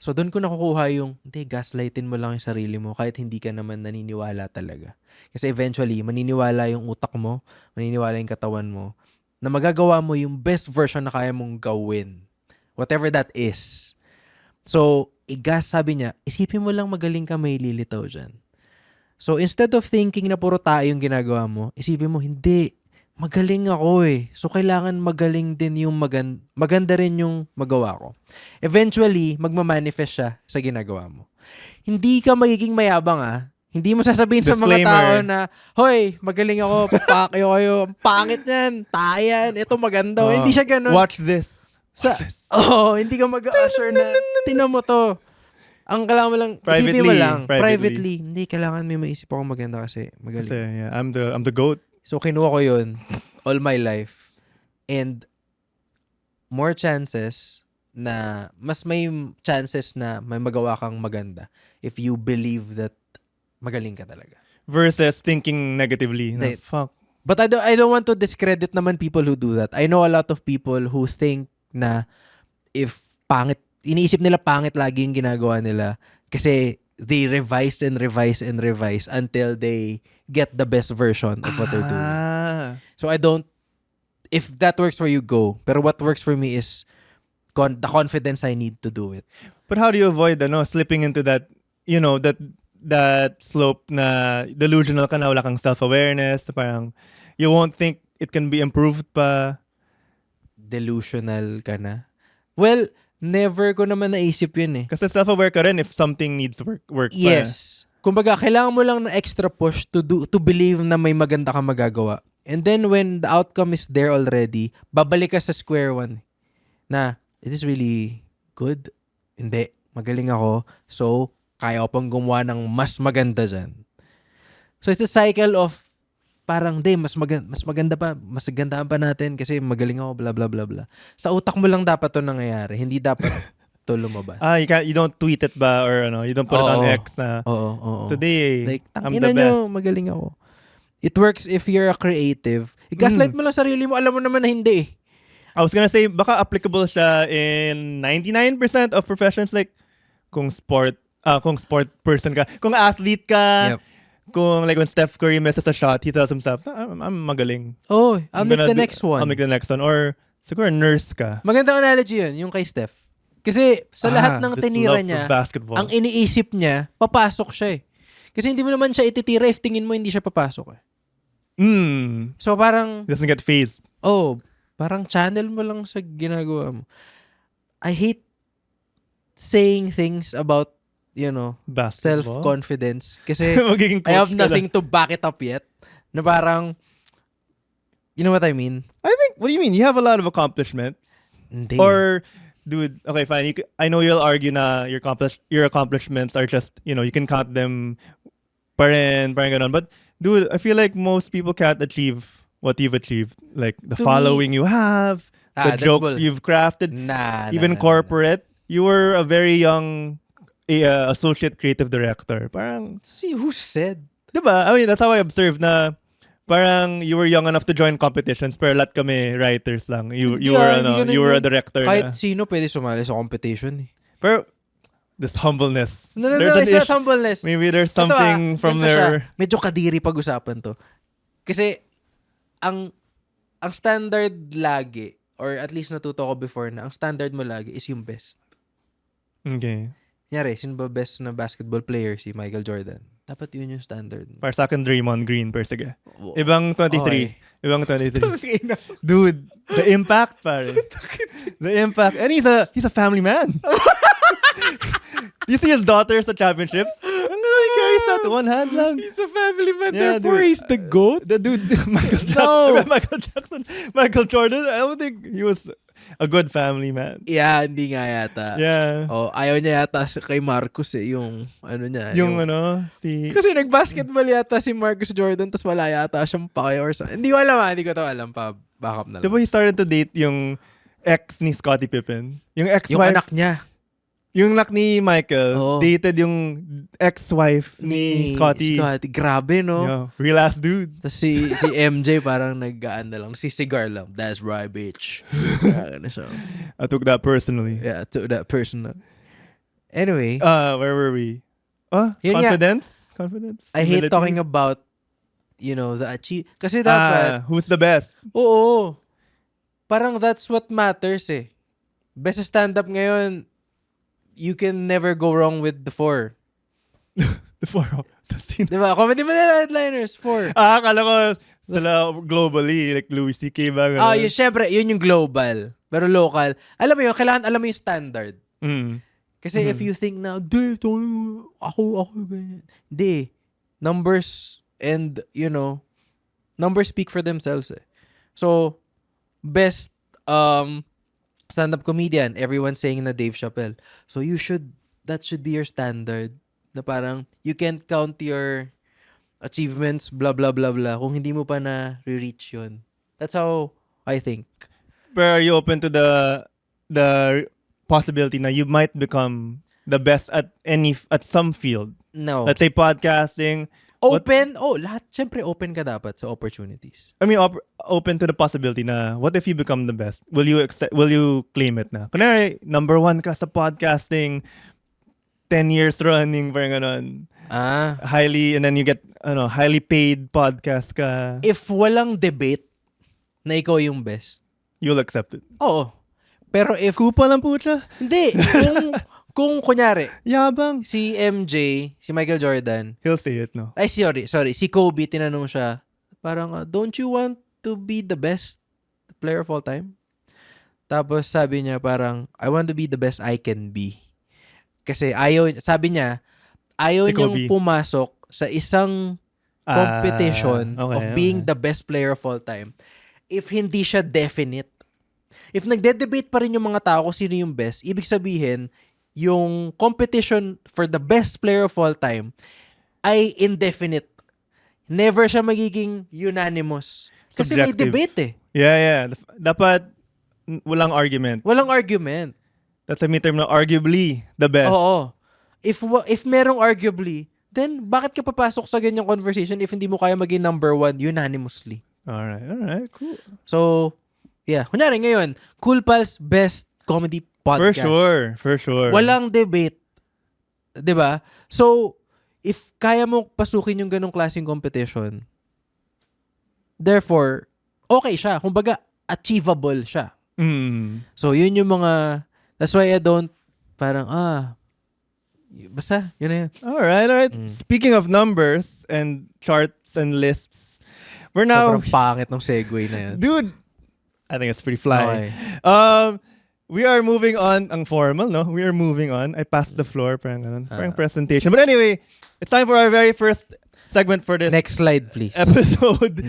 S3: So, doon ko nakukuha yung, hindi, gaslightin mo lang yung sarili mo kahit hindi ka naman naniniwala talaga. Kasi eventually, maniniwala yung utak mo, maniniwala yung katawan mo, na magagawa mo yung best version na kaya mong gawin. Whatever that is. So, sabi niya, isipin mo lang magaling ka, may lilitaw dyan. So, instead of thinking na puro tayo yung ginagawa mo, isipin mo, hindi, magaling ako eh. So, kailangan magaling din yung maganda rin yung magawa ko. Eventually, magmamanifest siya sa ginagawa mo. Hindi ka magiging mayabang Hindi mo sasabihin sa mga tao na, hoy, magaling ako, papakyo kayo, pangit yan, tayan, ito maganda. Hindi siya ganun.
S2: Watch this.
S3: Hindi ka mag-usher na, tinan mo to. Ang kailangan mo lang, isipin mo lang, privately. Hindi, kailangan may maisip ako maganda kasi magaling.
S2: Kasi, yeah, I'm the GOAT.
S3: So, kinuha ko yun all my life. And more chances na, mas may chances na may magawa kang maganda if you believe that magaling ka talaga.
S2: Versus thinking negatively. No, fuck.
S3: But I don't want to discredit naman people who do that. I know a lot of people who think na if pangit, iniisip nila pangit lagi yung ginagawa nila kasi they revise and revise and revise until they get the best version of what they're doing. So if that works for you, go. Pero what works for me is the confidence I need to do it.
S2: But how do you avoid slipping into that, that slope na delusional ka na, wala kang self-awareness, parang you won't think it can be improved pa?
S3: Delusional ka na? Well, never ko naman naisip yun eh.
S2: Kasi self-aware ka rin if something needs work pa.
S3: Yes. Kumbaga, kailangan mo lang ng extra push to believe na may maganda kang magagawa. And then when the outcome is there already, babalik ka sa square one. Na, is this really good? Hindi. Magaling ako. So, kaya ko pang gumawa ng mas maganda dyan. So, it's a cycle of parang, mas maganda pa, mas gandaan pa natin kasi magaling ako, blah, blah, blah, blah. Sa utak mo lang dapat to nangyayari. Hindi dapat to lumabas.
S2: You don't tweet it ba or you don't put it on X na today,
S3: like,
S2: I'm the best.
S3: Magaling ako. It works if you're a creative. I-gaslight mo lang sarili mo, alam mo naman na hindi.
S2: I was gonna say, baka applicable siya in 99% of professions, like kung sport person ka, kung athlete ka, kung like when Steph Curry misses a shot, he tells himself, I'm magaling.
S3: Oh, I'll make the next one.
S2: I'll make the next one. Or siguro nurse ka.
S3: Magandang analogy yun, yung kay Steph. Kasi sa lahat ng tinira niya, ang iniisip niya, papasok siya eh. Kasi hindi mo naman siya ititira if tingin mo hindi siya papasok eh. So parang
S2: doesn't get phased.
S3: Parang channel mo lang sa ginagawa mo. I hate saying things about,
S2: basketball?
S3: Self-confidence. Kasi I have nothing to back it up yet. Na parang, you know what I mean?
S2: I think, what do you mean? You have a lot of accomplishments.
S3: Hindi.
S2: Or, dude, okay, fine. I know you'll argue na your accomplishments are just, you can count them parang ganon. But, dude, I feel like most people can't achieve what you've achieved. Like, the following you have, the jokes you've crafted, even corporate. You were a very young associate creative director. Parang,
S3: see, who said?
S2: Diba? I mean, that's how I observed na parang you were young enough to join competitions pero lahat kami writers lang. You were a director.
S3: Kahit sino pwede sumali sa competition eh.
S2: Pero this humbleness.
S3: No, it's not humbleness.
S2: Maybe there's something from there.
S3: Medyo kadiri pag-usapan to. Kasi ang standard lagi, or at least natuto ko before na, ang standard mo lagi is yung best.
S2: Okay.
S3: Kunyari, sino ba best na basketball player? Si Michael Jordan. Dapat yun yung standard.
S2: Para sa akin, Draymond Green, per sige. Ibang 23. Okay. Ibang 23. Dude, the impact, pare. The impact. And he's a family man. Do you see his daughter sa championships? He carries that one hand lang.
S3: He's a family man, therefore he's the GOAT?
S2: The dude, Michael Jordan, I don't think he was a good family man.
S3: Yeah, hindi nga yata.
S2: Yeah.
S3: Ayaw niya yata kay Marcus yung niya. Kasi nag-basketball yata si Marcus Jordan tapos wala yata siyang pake or something. Hindi ko alam pa. Backup na lang.
S2: Diba he started to date yung ex ni Scottie Pippen? Yung ex-wife.
S3: Yung anak niya.
S2: Yung anak ni Michael, dated yung ex-wife ni Scottie.
S3: Grabe, no?
S2: Yeah, real ass dude.
S3: Tapos si MJ parang nag-gaan na lang. Si cigar lang. That's right, bitch. Siya.
S2: I took that personally.
S3: Yeah, I took that personal. Anyway,
S2: where were we?
S3: Yun nga.
S2: Confidence?
S3: I hate
S2: Humility?
S3: talking about, the achieve. Kasi dapat,
S2: Who's the best?
S3: oo. Parang that's what matters eh. Best stand-up ngayon, you can never go wrong with the 4.
S2: The 4 of
S3: Diba? Comedy Manila Headliners, 4.
S2: akala ko sila globally, like Louis C.K. ba?
S3: Syempre, yun yung global. Pero local, alam mo yun, kailangan alam mo yung standard. Kasi if you think na, ako, ganyan. Hindi. Numbers and, numbers speak for themselves eh. So, best stand-up comedian, everyone saying na Dave Chappelle. So, that should be your standard. Na parang, you can't count your achievements, blah, blah, blah, blah, kung hindi mo pa na re-reach yun. That's how I think.
S2: But are you open to the possibility na you might become the best at some field?
S3: No.
S2: Let's say podcasting.
S3: Open? Lahat. Siyempre, open ka dapat sa opportunities.
S2: I mean, open to the possibility na what if you become the best? Will you claim it na? Kunwari, number 1 ka sa podcasting, 10 years running, parang ganon. And then you get, highly paid podcast ka.
S3: If walang debate na ikaw yung best,
S2: you'll accept it.
S3: Oo. Pero if...
S2: Kupa lang po siya.
S3: Hindi. Kung kunyari,
S2: yabang.
S3: si MJ, si Michael Jordan.
S2: He'll say it, no?
S3: Ay, sorry. Si Kobe, tinanong siya, parang, don't you want to be the best player of all time? Tapos sabi niya parang, I want to be the best I can be. Kasi sabi niya, ayaw
S2: si
S3: niyang
S2: Kobe
S3: pumasok sa isang competition of being the best player of all time if hindi siya definite. If nagde-debate pa rin yung mga tao kung sino yung best, ibig sabihin, yung competition for the best player of all time ay indefinite. Never siya magiging unanimous. Kasi
S2: subjective.
S3: May debate eh.
S2: Yeah. Dapat walang argument.
S3: Walang argument.
S2: That's a term na arguably the best.
S3: Oo. If merong arguably, then bakit ka papasok sa ganyang conversation if hindi mo kaya maging number 1 unanimously?
S2: Alright, cool.
S3: So, yeah. Kunyari ngayon, Cool Pals Best Comedy Podcast.
S2: For sure.
S3: Walang debate. 'Di ba? So, if kaya mo pasukin yung ganong klaseng competition, therefore, okay siya. Kumbaga, achievable siya. So, yun yung mga... That's why I don't parang, basta, yun na yun.
S2: Alright. Speaking of numbers and charts and lists, we're now...
S3: Sobrang pangit ng segue na yun.
S2: Dude, I think it's pretty fly.
S3: Okay.
S2: We are moving on. Ang formal, no? We are moving on. I passed the floor, parang presentation. But anyway, it's time for our very first segment for this
S3: Next slide, please.
S2: episode.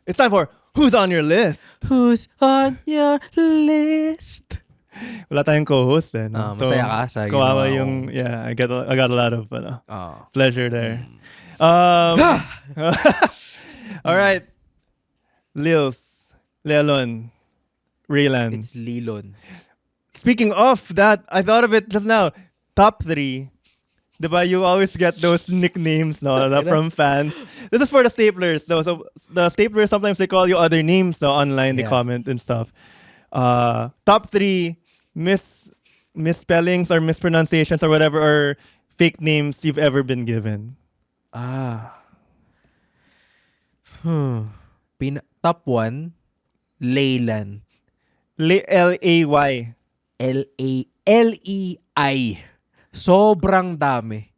S2: It's time for Who's on Your List?
S3: Who's on your list?
S2: Wala tayong co-host eh. No?
S3: Masaya ka sa
S2: kawawa
S3: ginawa
S2: yung, I got a lot of pleasure there. All right. Leolon, Raylan.
S3: It's Lilon.
S2: Speaking of that, I thought of it just now. Top 3. Diba, you always get those nicknames from fans. This is for the staplers though. So the staplers, sometimes they call you other names online. They comment and stuff. Top 3 misspellings or mispronunciations or whatever, or fake names you've ever been given.
S3: Top 1, Leyland.
S2: L-A-Y.
S3: L-A-L-E-I. Sobrang dami.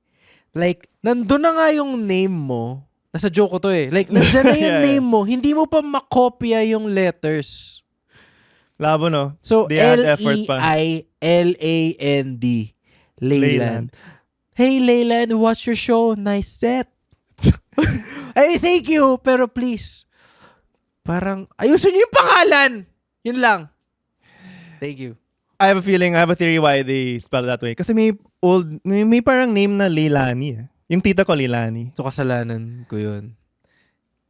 S3: Like, nandun na nga yung name mo. Nasa joke ko to eh. Like, nandyan na yung name mo. Hindi mo pa makopya yung letters.
S2: Labo, no?
S3: So,
S2: L-E-I-L-A-N-D.
S3: Leyland. Hey, Leyland, watch your show. Nice set. Hey, thank you. Pero please, parang, ayusin niyo yung pangalan. Yun lang. Thank you.
S2: I have a theory why they spell it that way. Kasi may parang name na Leilani eh. Yung tita ko, Leilani.
S3: So, kasalanan ko yun.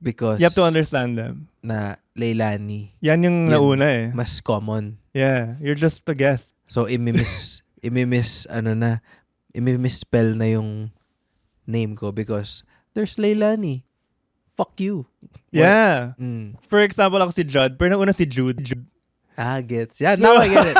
S3: Because...
S2: You have to understand them.
S3: Na Leilani.
S2: Yan yung nauna eh.
S3: Mas common.
S2: Yeah, you're just a guest.
S3: So, imi-misspell na yung name ko because there's Leilani. Fuck you.
S2: Yeah. For example, ako si Judd. Pero nauna si Jude.
S3: Gets. Yeah, now I get it.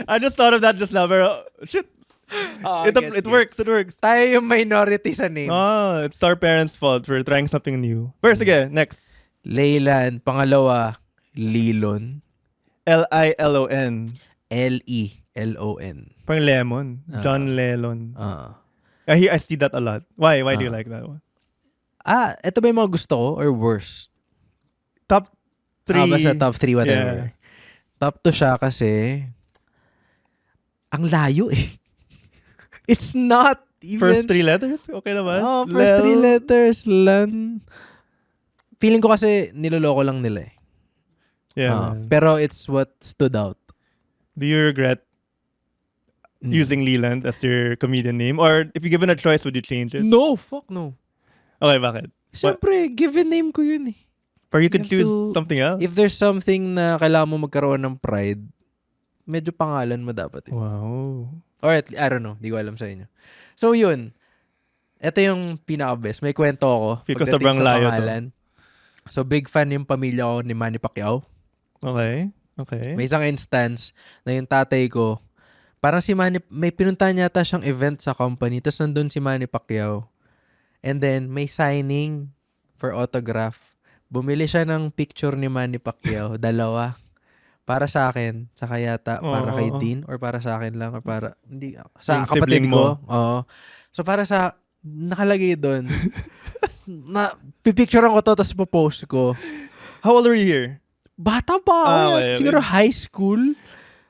S2: I just thought of that just now. Pero, shit. It works.
S3: Tayo yung minority sa names.
S2: Oh, it's our parents' fault for trying something new. First, sige, next.
S3: Leyland. Pangalawa, Lilon.
S2: Lilon.
S3: Lelon.
S2: Parang lemon. John Lelon. I see that a lot. Why do you like that one?
S3: Ito ba yung mga gusto ko or worse?
S2: Top 3.
S3: Basta top 3, whatever.
S2: Yeah.
S3: Top 2 siya kasi ang layo eh. It's not even...
S2: First 3 letters? Okay naman.
S3: First 3 letters. Lan. Feeling ko kasi niloloko lang nila eh.
S2: Yeah.
S3: Pero it's what stood out.
S2: Do you regret using Leland as your comedian name? Or if you given a choice, would you change it?
S3: No, fuck no.
S2: Okay, bakit?
S3: Siyempre, given name ko yun eh.
S2: Or you could choose something else?
S3: If there's something na kailangan mo magkaroon ng pride, medyo pangalan mo dapat eh.
S2: Wow.
S3: Or at least, I don't know, di ko alam sa inyo. So yun, ito yung pinaka-best. May kwento ako
S2: Feel ko
S3: pagdating
S2: sobrang
S3: sa
S2: layo
S3: pangalan. So big fan yung pamilya ko ni Manny Pacquiao.
S2: Okay.
S3: May isang instance na yung tatay ko, parang si Manny, may pinuntahan yata siyang event sa company, tapos nandun si Manny Pacquiao. And then, may signing for autograph. Bumili siya ng picture ni Manny Pacquiao, 2. Para sa akin, saka yata para kay Dean, or para sa akin lang, or para, hindi, sa
S2: yung
S3: kapatid
S2: sibling
S3: ko.
S2: mo.
S3: Oo. So, para sa, nakalagay doon, na, pipicturean ko to, tapos post ko.
S2: How old were you here?
S3: Bata pa ako.
S2: Okay.
S3: Siguro high school.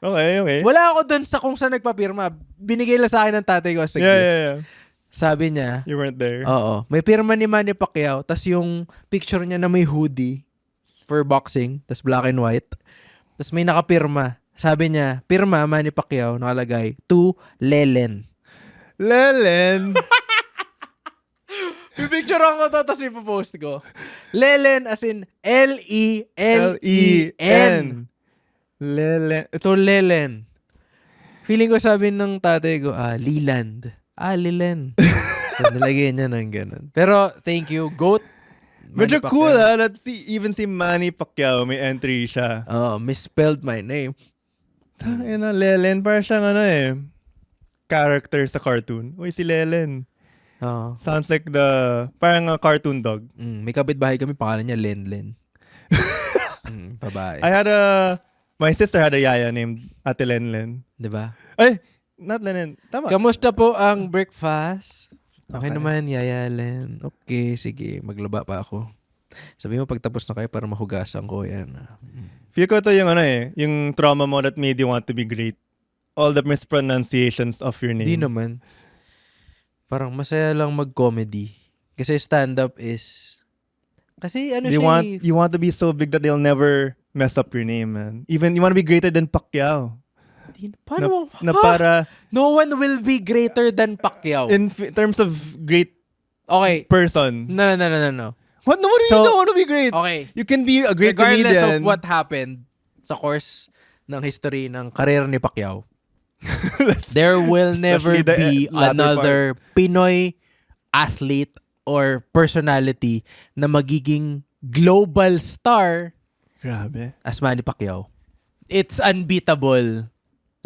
S2: Okay.
S3: Wala ako doon sa kung saan nagpapirma. Binigay lang sa akin ng tatay ko. Sige.
S2: Yeah.
S3: Sabi niya,
S2: You weren't there.
S3: oo. May pirma ni Manny Pacquiao, tas yung picture niya na may hoodie for boxing, tas black and white. Tas may nakapirma. Sabi niya, pirma Manny Pacquiao, nakalagay, to Lelen.
S2: Lelen!
S3: Pipicturean ko to, tas ipopost ko. Lelen as in Lelen.
S2: Lelen.
S3: To Lelen. Feeling ko sabi ng tatay ko, Leland. Lilen. So, nilagay niya ng ganun. Pero, thank you. GOAT.
S2: Medyo cool that even si Manny Pacquiao may entry siya.
S3: Misspelled my name.
S2: Lelen, parang siyang character sa cartoon. Uy, si Lelen. Sounds like parang a cartoon dog.
S3: May kapitbahay kami, pangalan niya Len. Babae.
S2: My sister had a yaya named Ate Lenlen.
S3: Diba?
S2: Ay, not Lenlen. Tama.
S3: Kamusta po ang breakfast? Okay naman, Yaya Len. Okay, sige. Maglaba pa ako. Sabi mo, pagtapos na kayo para mahugasan ko. Yan.
S2: Feel ko ito yung yung trauma mo that made you want to be great. All the mispronunciations of your name.
S3: Di naman. Parang masaya lang mag-comedy. Kasi stand-up is... Kasi
S2: you want to be so big that they'll never mess up your name, man. Even you want to be greater than Pacquiao.
S3: Paano?
S2: Para
S3: no one will be greater than Pacquiao.
S2: In terms of great person.
S3: No.
S2: What? No, what do you don't want to be great?
S3: Okay.
S2: You can be a great
S3: regardless
S2: comedian.
S3: of what happened sa course ng history ng career ni Pacquiao, there will never be another Pinoy athlete or personality na magiging global star as Manny Pacquiao. It's unbeatable.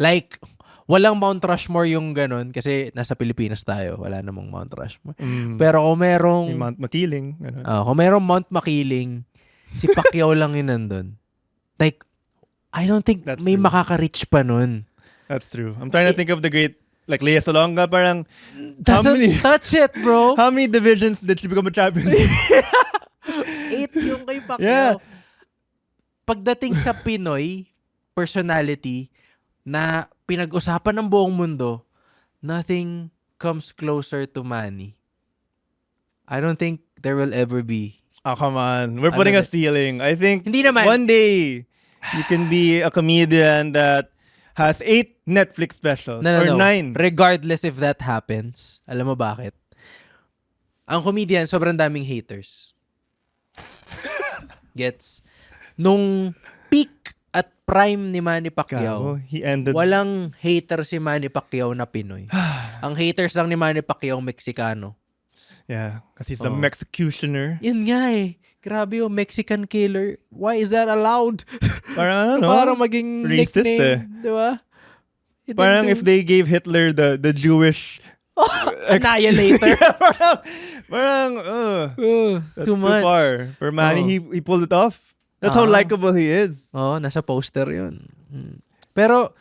S3: Like, walang Mount Rushmore yung ganun kasi nasa Pilipinas tayo. Wala namang Mount Rushmore. Pero kung merong...
S2: Yung Mount Makiling.
S3: Kung merong Mount Makiling, si Pacquiao lang yun nandun. Like, I don't think may makaka-reach pa nun.
S2: That's true. I'm trying to think of the great... Like, Lea Salonga, parang...
S3: Doesn't touch it, bro.
S2: How many divisions did she become a champion?
S3: 8 yung kay Pacquiao.
S2: Yeah.
S3: Pagdating sa Pinoy personality na pinag-usapan ng buong mundo, nothing comes closer to Manny. I don't think there will ever be.
S2: Oh, come on. We're putting a ceiling. I think
S3: Hindi naman.
S2: One day, you can be a comedian that has 8 Netflix specials.
S3: No.
S2: 9.
S3: Regardless if that happens, alam mo bakit? Ang comedian, sobrang daming haters. Gets? Nung peak at prime ni Manny Pacquiao,
S2: he ended...
S3: walang hater si Manny Pacquiao na Pinoy. Ang haters lang ni Manny Pacquiao, Mexicano.
S2: Yeah, kasi he's a Mexicutioner.
S3: Yun nga eh. Grabe yung Mexican killer. Why is that allowed?
S2: Parang
S3: Parang maging
S2: racist
S3: nickname. Di ba?
S2: Parang if they gave Hitler the Jewish
S3: annihilator.
S2: parang that's
S3: Too much.
S2: far. For Manny, he pulled it off. That's how likable he is.
S3: Nasa poster yun. Pero,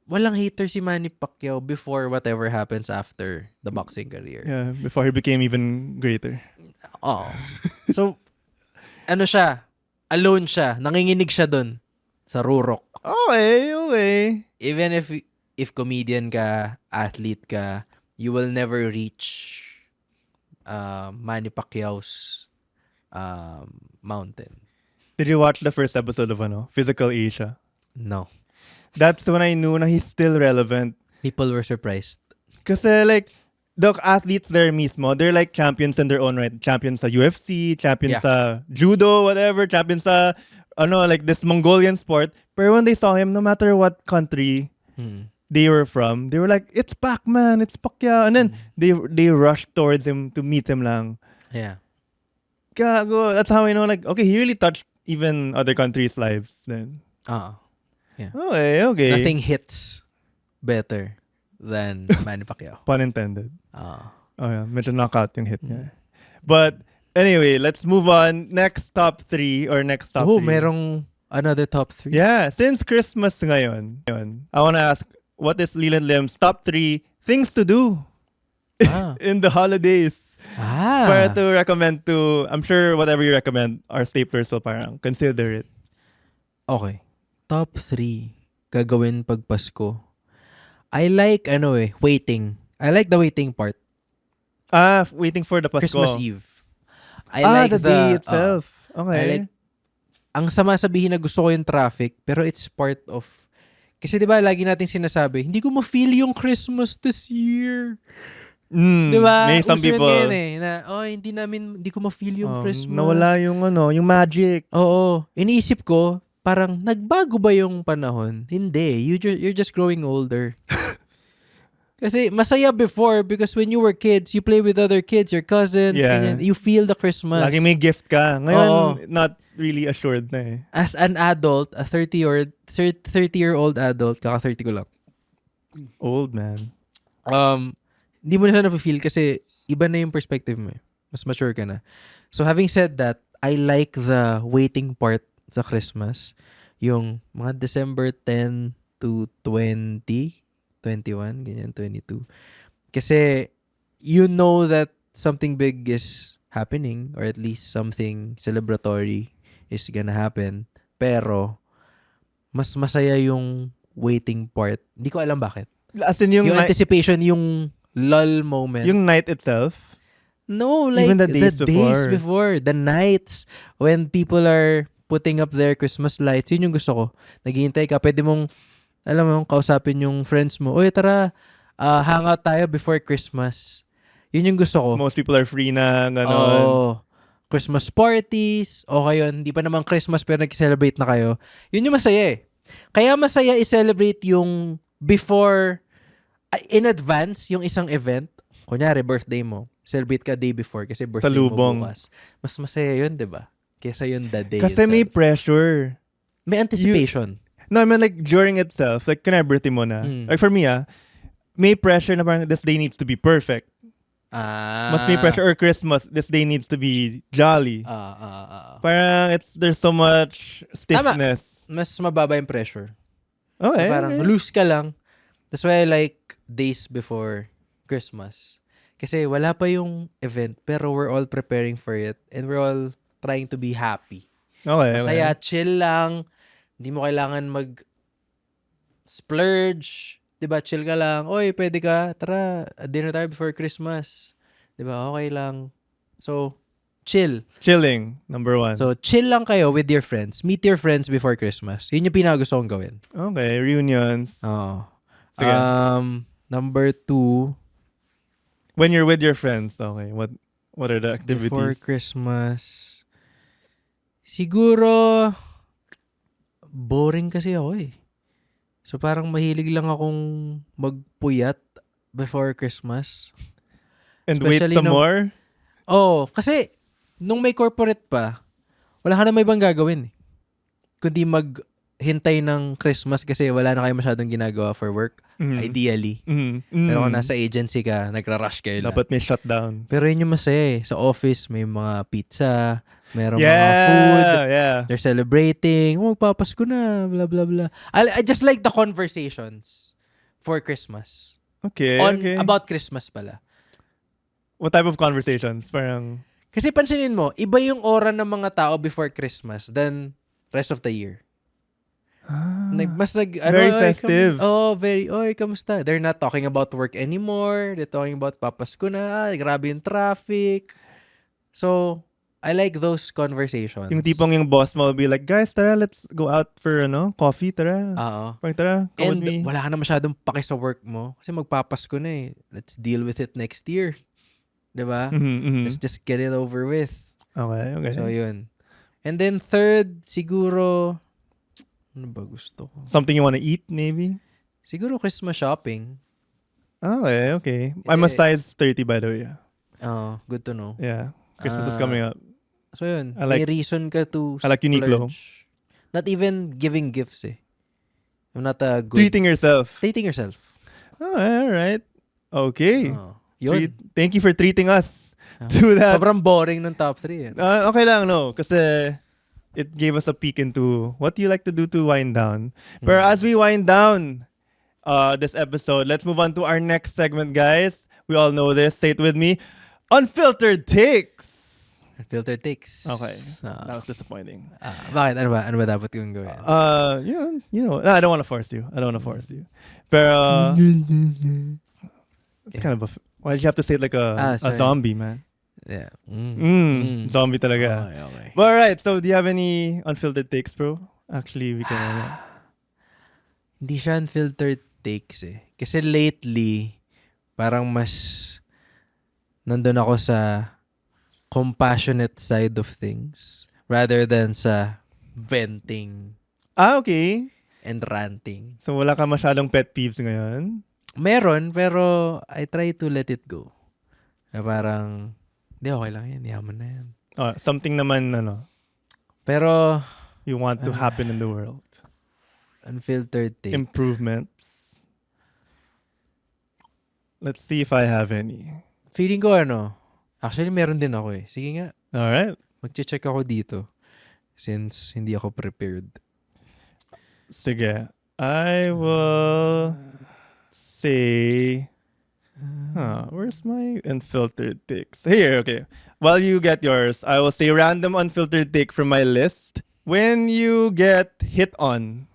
S3: walang hater si Manny Pacquiao before whatever happens after the boxing career.
S2: Yeah, before he became even greater.
S3: So, ano siya? Alone siya. Nanginginig siya dun sa rurok.
S2: Okay.
S3: Even if comedian ka, athlete ka, you will never reach Manny Pacquiao's mountain.
S2: Did you watch the first episode of Physical Asia?
S3: No.
S2: That's when I knew na he's still relevant.
S3: People were surprised.
S2: Kasi like, the athletes there mismo, they're like champions in their own right. Champions sa UFC, champions sa judo, whatever, champions sa, like this Mongolian sport. Pero when they saw him, no matter what country they were from, they were like, it's Pac-Man, it's Pacquiao. And then they rushed towards him to meet him lang.
S3: Yeah.
S2: Gago. That's how I know, like, okay, he really touched even other countries' lives then.
S3: Yeah.
S2: Okay.
S3: Nothing hits better than Manny Pacquiao.
S2: Pun intended. Yeah. Medyo knockout yung hit niya. But anyway, let's move on. Next top 3 or next top 3.
S3: Merong another top 3.
S2: Yeah. Since Christmas ngayon, I want to ask, what is Leland Lim's top 3 things to do in the holidays? Para to recommend to, I'm sure whatever you recommend, our staplers will parang consider it.
S3: Okay. Top 3 gagawin pag Pasko. I like waiting. I like the waiting part.
S2: Waiting for the Pasko.
S3: Christmas Eve. I like
S2: the day itself. Okay.
S3: I like, ang sama sabihin na gusto ko yung traffic, pero it's part of, kasi diba lagi natin sinasabi, hindi ko ma-feel yung Christmas this year. Diba?
S2: May some people.
S3: Hindi ko ma-feel yung Christmas.
S2: Nawala yung yung magic.
S3: Oo. Iniisip ko, parang nagbago ba yung panahon? Hindi. You're just growing older. Kasi masaya before because when you were kids, you play with other kids, your cousins, ganyan, you feel the Christmas.
S2: Lagi may gift ka. Ngayon, not really assured na eh.
S3: As an adult, a 30-year-old adult, kaka-30 ko lang.
S2: Old man.
S3: Hindi mo na siya na-feel kasi iba na yung perspective mo. Mas mature ka na. So having said that, I like the waiting part sa Christmas. Yung mga December 10 to 20, 21, ganyan, 22. Kasi you know that something big is happening or at least something celebratory is gonna happen. Pero mas masaya yung waiting part. Hindi ko alam bakit.
S2: As in yung
S3: anticipation, yung lull moment.
S2: Yung night itself?
S3: No, like
S2: even the days
S3: before. The nights when people are putting up their Christmas lights. Yun yung gusto ko. Naghihintay ka. Pwede mong, alam mo, kausapin yung friends mo. Oy, tara, hang out tayo before Christmas. Yun yung gusto ko.
S2: Most people are free na, gano'n.
S3: Christmas parties. O kayo, hindi pa naman Christmas pero nag-celebrate na kayo. Yun yung masaya eh. Kaya masaya i-celebrate yung before, in advance, yung isang event. Kunyari, birthday mo. Celebrate ka day before kasi birthday mo bukas. Mas masaya yun, di ba? Kesa yung the day
S2: kasi
S3: itself.
S2: may pressure.
S3: May anticipation.
S2: No, I mean like during itself, like kunwari birthday mo na. Like for me, may pressure na parang this day needs to be perfect. Mas may pressure, or Christmas, this day needs to be jolly. Parang there's so much stiffness.
S3: Mas mababa yung pressure.
S2: Okay.
S3: So parang loose ka lang. That's why I like days before Christmas. Kasi wala pa yung event, pero we're all preparing for it and we're all trying to be happy.
S2: Okay.
S3: Masaya, chill lang. Hindi mo kailangan mag-splurge. Diba, chill ka lang. Oy, pwede ka. Tara, dinner tayo before Christmas. Diba, okay lang. So, chill.
S2: Chilling, number 1.
S3: So, chill lang kayo with your friends. Meet your friends before Christmas. Yun yung pinakagusto kong gawin.
S2: Okay, reunions.
S3: Sige. Number 2.
S2: When you're with your friends, okay, what are the activities?
S3: Before Christmas, siguro, boring kasi ako eh. So parang mahilig lang akong magpuyat before Christmas.
S2: And especially wait some more?
S3: Kasi nung may corporate pa, wala ka na may ibang gagawin eh. Kundi hintay ng Christmas kasi wala na kayo masyadong ginagawa for work. Ideally. Pero kung nasa agency ka, nagra-rush kayo
S2: Dapat may shutdown.
S3: Pero yun yung masaya eh. Sa office, may mga pizza, merong mga food.
S2: Yeah.
S3: They're celebrating. Oh, magpapasko na, blah, blah, blah. I just like the conversations for Christmas.
S2: Okay.
S3: About Christmas pala.
S2: What type of conversations? Parang...
S3: Kasi pansinin mo, iba yung aura ng mga tao before Christmas than rest of the year.
S2: Very festive.
S3: Kamusta? They're not talking about work anymore. They're talking about papasko na, grabe yung traffic. So, I like those conversations.
S2: Yung tipong yung boss mo will be like, guys, tara, let's go out for coffee, tara. Parang tara, come with me.
S3: Wala ka na masyadong paki sa work mo kasi magpapasko na eh. Let's deal with it next year. Diba? Let's just get it over with.
S2: Okay.
S3: So, yun. And then third, siguro, ano ba gusto ko?
S2: Something you want to eat, maybe?
S3: Siguro Christmas shopping.
S2: Okay. I'm a size 30, by the way.
S3: Oh, good to know.
S2: Yeah. Christmas is coming up.
S3: So, yun. May reason ka to
S2: I like Uniqlo.
S3: Not even giving gifts eh. I'm not a good...
S2: Treating yourself.
S3: Oh,
S2: alright. Okay.
S3: Yun.
S2: Thank you for treating us to that.
S3: Sobrang boring ng top 3.
S2: Okay lang, no? Kasi it gave us a peek into what you like to do to wind down. But as we wind down this episode, let's move on to our next segment, guys. We all know this. Say it with me. Unfiltered Takes.
S3: Unfiltered Takes.
S2: Okay. That was disappointing.
S3: Bakit? Ano ba dapat yung gawin?
S2: No, I don't want to force you. Pero it's kind of a... Why did you have to say it like a zombie, man?
S3: Yeah.
S2: Zombie talaga.
S3: Okay.
S2: But alright, so do you have any unfiltered takes, bro? Actually, we can...
S3: Hindi siya unfiltered takes eh. Kasi lately, parang mas nandun ako sa compassionate side of things rather than sa venting.
S2: Okay.
S3: And ranting.
S2: So wala ka masyadong pet peeves ngayon?
S3: Meron, pero I try to let it go. Na parang, hindi, okay lang yan. Yaman na yan.
S2: Something naman,
S3: pero,
S2: you want to happen in the world.
S3: Unfiltered take.
S2: Improvements. Let's see if I have any.
S3: Feeling ko actually meron din ako eh. Sige nga.
S2: Alright.
S3: Mag-check ako dito. Since hindi ako prepared.
S2: Sige. I will... say, where's my unfiltered takes? Here, okay. While you get yours, I will say random unfiltered take from my list. When you get hit on,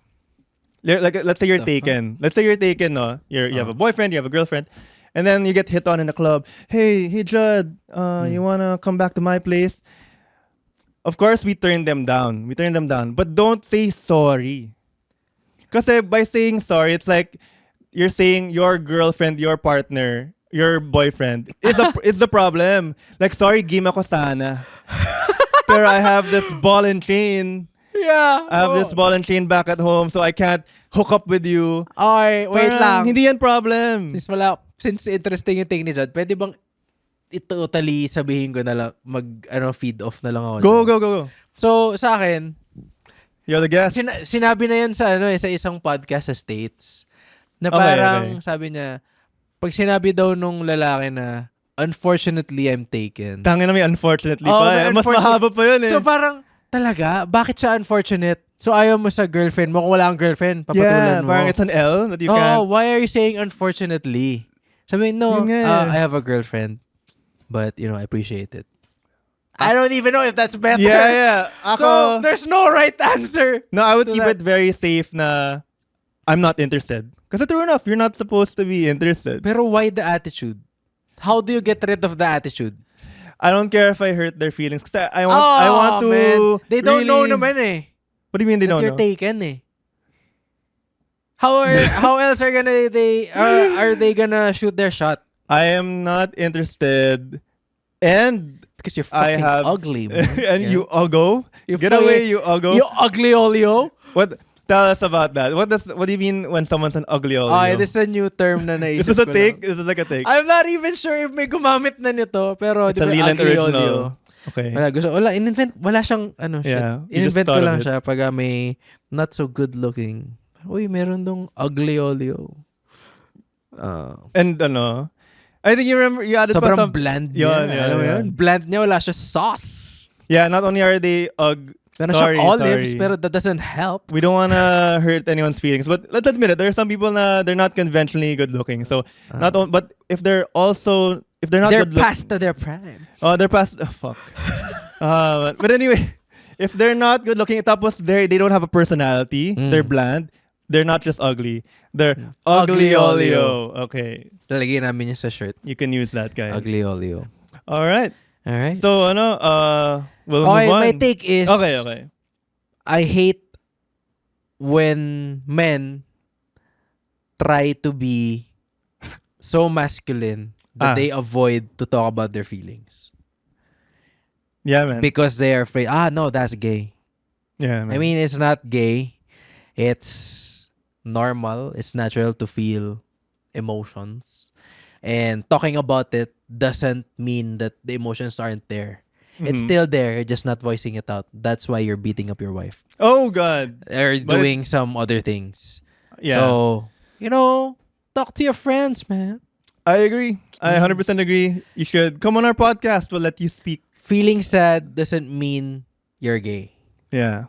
S2: like let's say you're taken. Let's say you're taken, no? You have a boyfriend, you have a girlfriend, and then you get hit on in a club. Hey, Judd, you wanna come back to my place? Of course, we turn them down. But don't say sorry. Kasi by saying sorry, it's like you're saying your girlfriend, your partner, your boyfriend is the problem. Like, sorry, game ako sana. Pero I have this ball and chain.
S3: Yeah.
S2: I have this ball and chain back at home, so I can't hook up with you.
S3: Okay, wait lang.
S2: Hindi yan problem.
S3: Since interesting yung take ni Judd, pwede bang totally sabihin ko na lang, feed off na lang ako.
S2: Go.
S3: So, sa akin,
S2: you're the guest.
S3: Sinabi na yan sa isang podcast sa States. Na parang, sabi niya, pag sinabi daw nung lalaki na, unfortunately, I'm taken.
S2: Tangin na may unfortunately pa eh. Mas mahaba pa yun eh.
S3: So parang, talaga? Bakit siya unfortunate? So ayaw mo sa girlfriend mo, kung wala kang girlfriend, papatulan mo.
S2: Parang it's an L that you can't.
S3: Why are you saying unfortunately? Sabi, no, I have a girlfriend. But, I appreciate it. I don't even know if that's better.
S2: Yeah.
S3: So, there's no right answer.
S2: No, I would keep it very safe na I'm not interested. Kasi true enough, you're not supposed to be interested.
S3: Pero why the attitude? How do you get rid of the attitude?
S2: I don't care if I hurt their feelings. Kasi I want to...
S3: Man. They don't know naman eh.
S2: What do you mean they don't know?
S3: You're taken eh. How else are they gonna shoot their shot?
S2: I am not interested. And
S3: because you're fucking ugly, man.
S2: And you uggo. Get away, you uggo.
S3: You ugly olio.
S2: What? Tell us about that. What do you mean when someone's an ugly olio?
S3: This is a new term na naisip ko.
S2: This is a take? This is like a take.
S3: I'm not even sure if may gumamit na nito. Pero
S2: it's a Leland original. Okay.
S3: Wala siyang,
S2: Yeah,
S3: shit.
S2: you just
S3: In-invent ko
S2: thought of
S3: lang
S2: it.
S3: siya pag may not so good looking. Uy, meron dong ugly olio.
S2: And I think you remember you added pa
S3: Sobrang
S2: some.
S3: bland niya.
S2: Yun,
S3: Alam mo
S2: yun.
S3: yun? Bland niya, wala siya sauce.
S2: Yeah, not only are they
S3: Meron
S2: sorry,
S3: siyang olives,
S2: sorry.
S3: pero that doesn't help.
S2: We don't want to hurt anyone's feelings, but let's admit it. There are some people na they're not conventionally good looking. So but if they're not
S3: They're
S2: good looking,
S3: past their prime.
S2: oh, they're past. Oh, fuck. But anyway, if they're not good looking, tapos they don't have a personality. They're bland. They're not just ugly. They're ugly olio. Okay,
S3: Lalagyan namin niya sa shirt.
S2: you can use that, guys.
S3: Ugly olio.
S2: All right.
S3: Alright?
S2: So we'll
S3: Okay,
S2: move on.
S3: my take is,
S2: Okay.
S3: I hate when men try to be so masculine that they avoid to talk about their feelings.
S2: Yeah, man.
S3: Because they are afraid, no, that's gay.
S2: Yeah, man.
S3: I mean, it's not gay. It's normal. It's natural to feel emotions. And talking about it doesn't mean that the emotions aren't there. It's still there. You're just not voicing it out. That's why you're beating up your wife.
S2: Oh God.
S3: Or
S2: But
S3: doing some other things.
S2: Yeah.
S3: So, talk to your friends, man.
S2: I agree. I 100% agree. You should come on our podcast. We'll let you speak.
S3: Feeling sad doesn't mean you're gay.
S2: Yeah.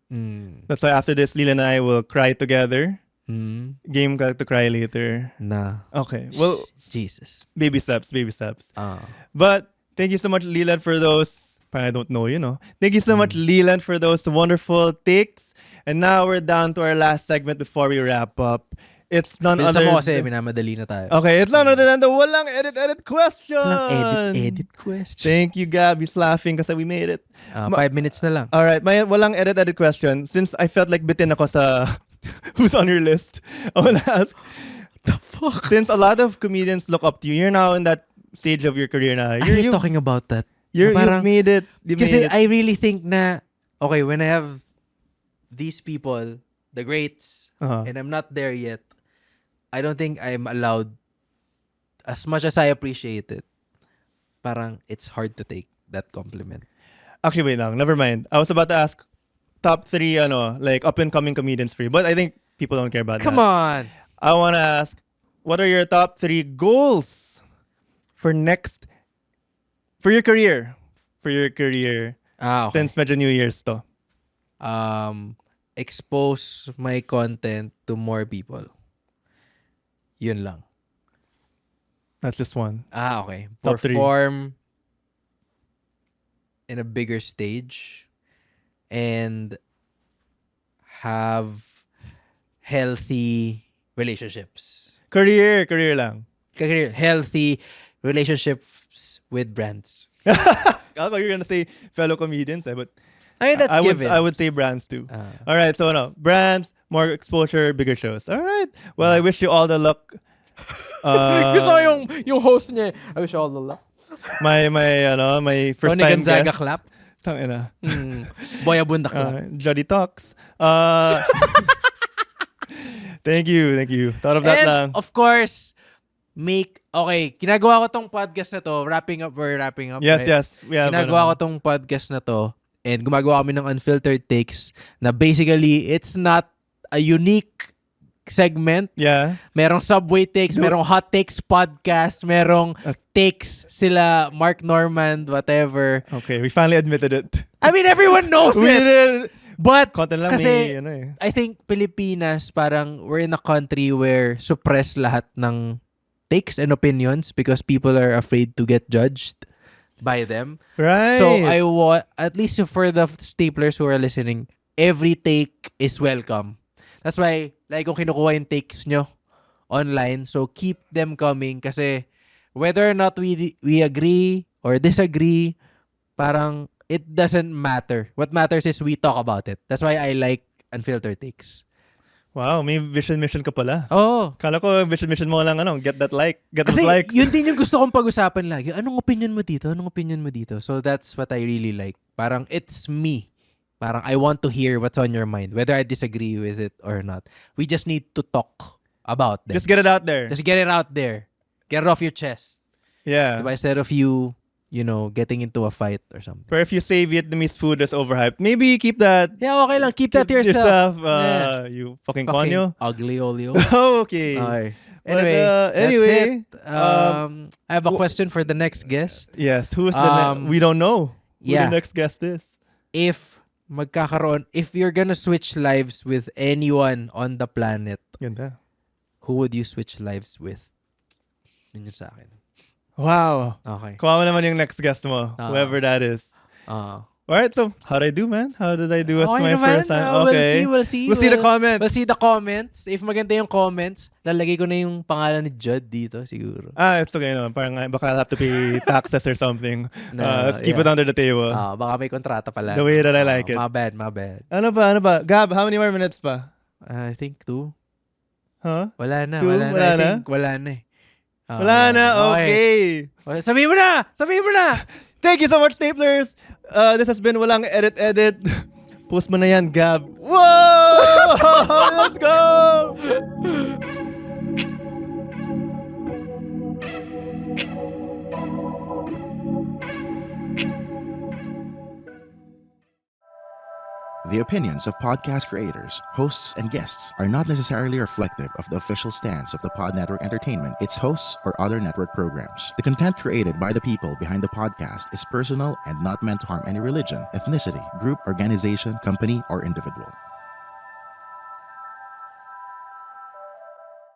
S2: That's why after this, Leland and I will cry together. Game ka to cry later.
S3: Nah.
S2: Okay. Well,
S3: Jesus.
S2: baby steps. But thank you so much, Leland, for those. I don't know, Thank you so much, Leland, for those wonderful takes. And now we're down to our last segment before we wrap up. It's none
S3: Bilisan
S2: other
S3: mo kasi, minamadali na tayo.
S2: Okay, it's none other than the walang edit question.
S3: Walang edit question.
S2: Thank you, Gab. He's laughing kasi we made it.
S3: 5 minutes na lang.
S2: All right, may walang edit question. Since I felt like bitin ako sa who's on your list, I will ask,
S3: The fuck?
S2: since a lot of comedians look up to you, you're now in that stage of your career na.
S3: I hate talking about that.
S2: You've
S3: Parang-
S2: made it. You
S3: Kasi
S2: made it.
S3: I really think na, okay, when I have these people, the greats,
S2: Uh-huh.
S3: and I'm not there yet, I don't think I'm allowed, as much as I appreciate it, parang it's hard to take that compliment.
S2: Actually, wait lang. Never mind. I was about to ask top 3, like up-and-coming comedians for you. But I think people don't care about
S3: Come
S2: that.
S3: on!
S2: I want to ask, what are your top 3 goals for your career? For your career.
S3: Okay.
S2: Since medyo New Year's to.
S3: Expose my content to more people. Yun lang.
S2: That's just one.
S3: Okay.
S2: Top 3.
S3: Perform in a bigger stage and have healthy relationships.
S2: Career lang.
S3: Healthy relationships with brands.
S2: I thought you were gonna say fellow comedians, but
S3: I mean, that's given.
S2: I would say brands too. All right, so brands, more exposure, bigger shows. All right. Well, I wish you all the luck.
S3: Gusto ko yung host niya. I wish you all the luck.
S2: My first
S3: Tony
S2: time
S3: Gonzaga
S2: guest.
S3: clap.
S2: Tangina.
S3: Boya Bunda clap.
S2: Jody Talks. Thank you. Thought of that
S3: And
S2: lang.
S3: of course, ginagawa ko tong podcast na to. We're wrapping up.
S2: Yes,
S3: right?
S2: yes. We have,
S3: Ginagawa ko tong podcast na to. And gumagawa kami ng unfiltered takes na basically, it's not a unique segment.
S2: Yeah.
S3: Merong Subway takes, merong Hot Takes podcast, merong takes sila Mark Normand, whatever.
S2: Okay, we finally admitted it.
S3: I mean, everyone knows
S2: We
S3: it.
S2: did.
S3: But
S2: Content lang
S3: kasi
S2: may,
S3: I think Pilipinas, parang we're in a country where suppress lahat ng takes and opinions because people are afraid to get judged by them.
S2: Right.
S3: So at least for the staplers who are listening, every take is welcome. That's why like kung kinukuha yung takes nyo online, so keep them coming kasi whether or not we agree or disagree, parang it doesn't matter. What matters is we talk about it. That's why I like unfiltered takes.
S2: Wow, may vision mission ka pala.
S3: Oh.
S2: Kala ko vision mission mo lang get those
S3: Kasi
S2: likes.
S3: yun din yung gusto kong pag-usapan lagi. Anong opinion mo dito? So that's what I really like. Parang it's me. Parang I want to hear what's on your mind, whether I disagree with it or not. We just need to talk about them.
S2: Just get it out there.
S3: Just get it out there. Get it off your chest.
S2: Yeah.
S3: Diba? Instead of you getting into a fight or something.
S2: But if you say Vietnamese food is overhyped, maybe keep that.
S3: Yeah, okay lang. Keep that to yourself. Yeah.
S2: You fucking conyo.
S3: Ugly olio.
S2: Okay.
S3: Okay.
S2: Anyway,
S3: That's it. I have a question for the next guest.
S2: Yes, who's the we don't know who the next guest is.
S3: If you're gonna switch lives with anyone on the planet,
S2: Ganda.
S3: who would you switch lives with? Yun yung sa akin.
S2: Wow.
S3: Okay.
S2: Kuha mo naman yung next guest mo, whoever that is. Alright, so how did I do, man? How did I do as my first time? Okay.
S3: We'll see.
S2: We'll see the comments.
S3: We'll see the comments. If maganda yung comments, lalagay ko na yung pangalan ni Judd dito, siguro.
S2: It's okay naman. Parang baka I'll have to pay taxes or something. Let's keep it under the table.
S3: Baka may kontrata pala.
S2: The way that I like it.
S3: My bad.
S2: Ano ba? Gab, how many more minutes pa?
S3: I think 2.
S2: Huh?
S3: Wala na.
S2: 2?
S3: Wala na. I think wala na eh.
S2: Wala na, okay.
S3: Sabihin mo na!
S2: Thank you so much, Staplers. This has been Walang Edit. Post mo na yan, Gab. Whoa! Let's go!
S1: The opinions of podcast creators, hosts, and guests are not necessarily reflective of the official stance of the Pod Network Entertainment, its hosts, or other network programs. The content created by the people behind the podcast is personal and not meant to harm any religion, ethnicity, group, organization, company, or individual.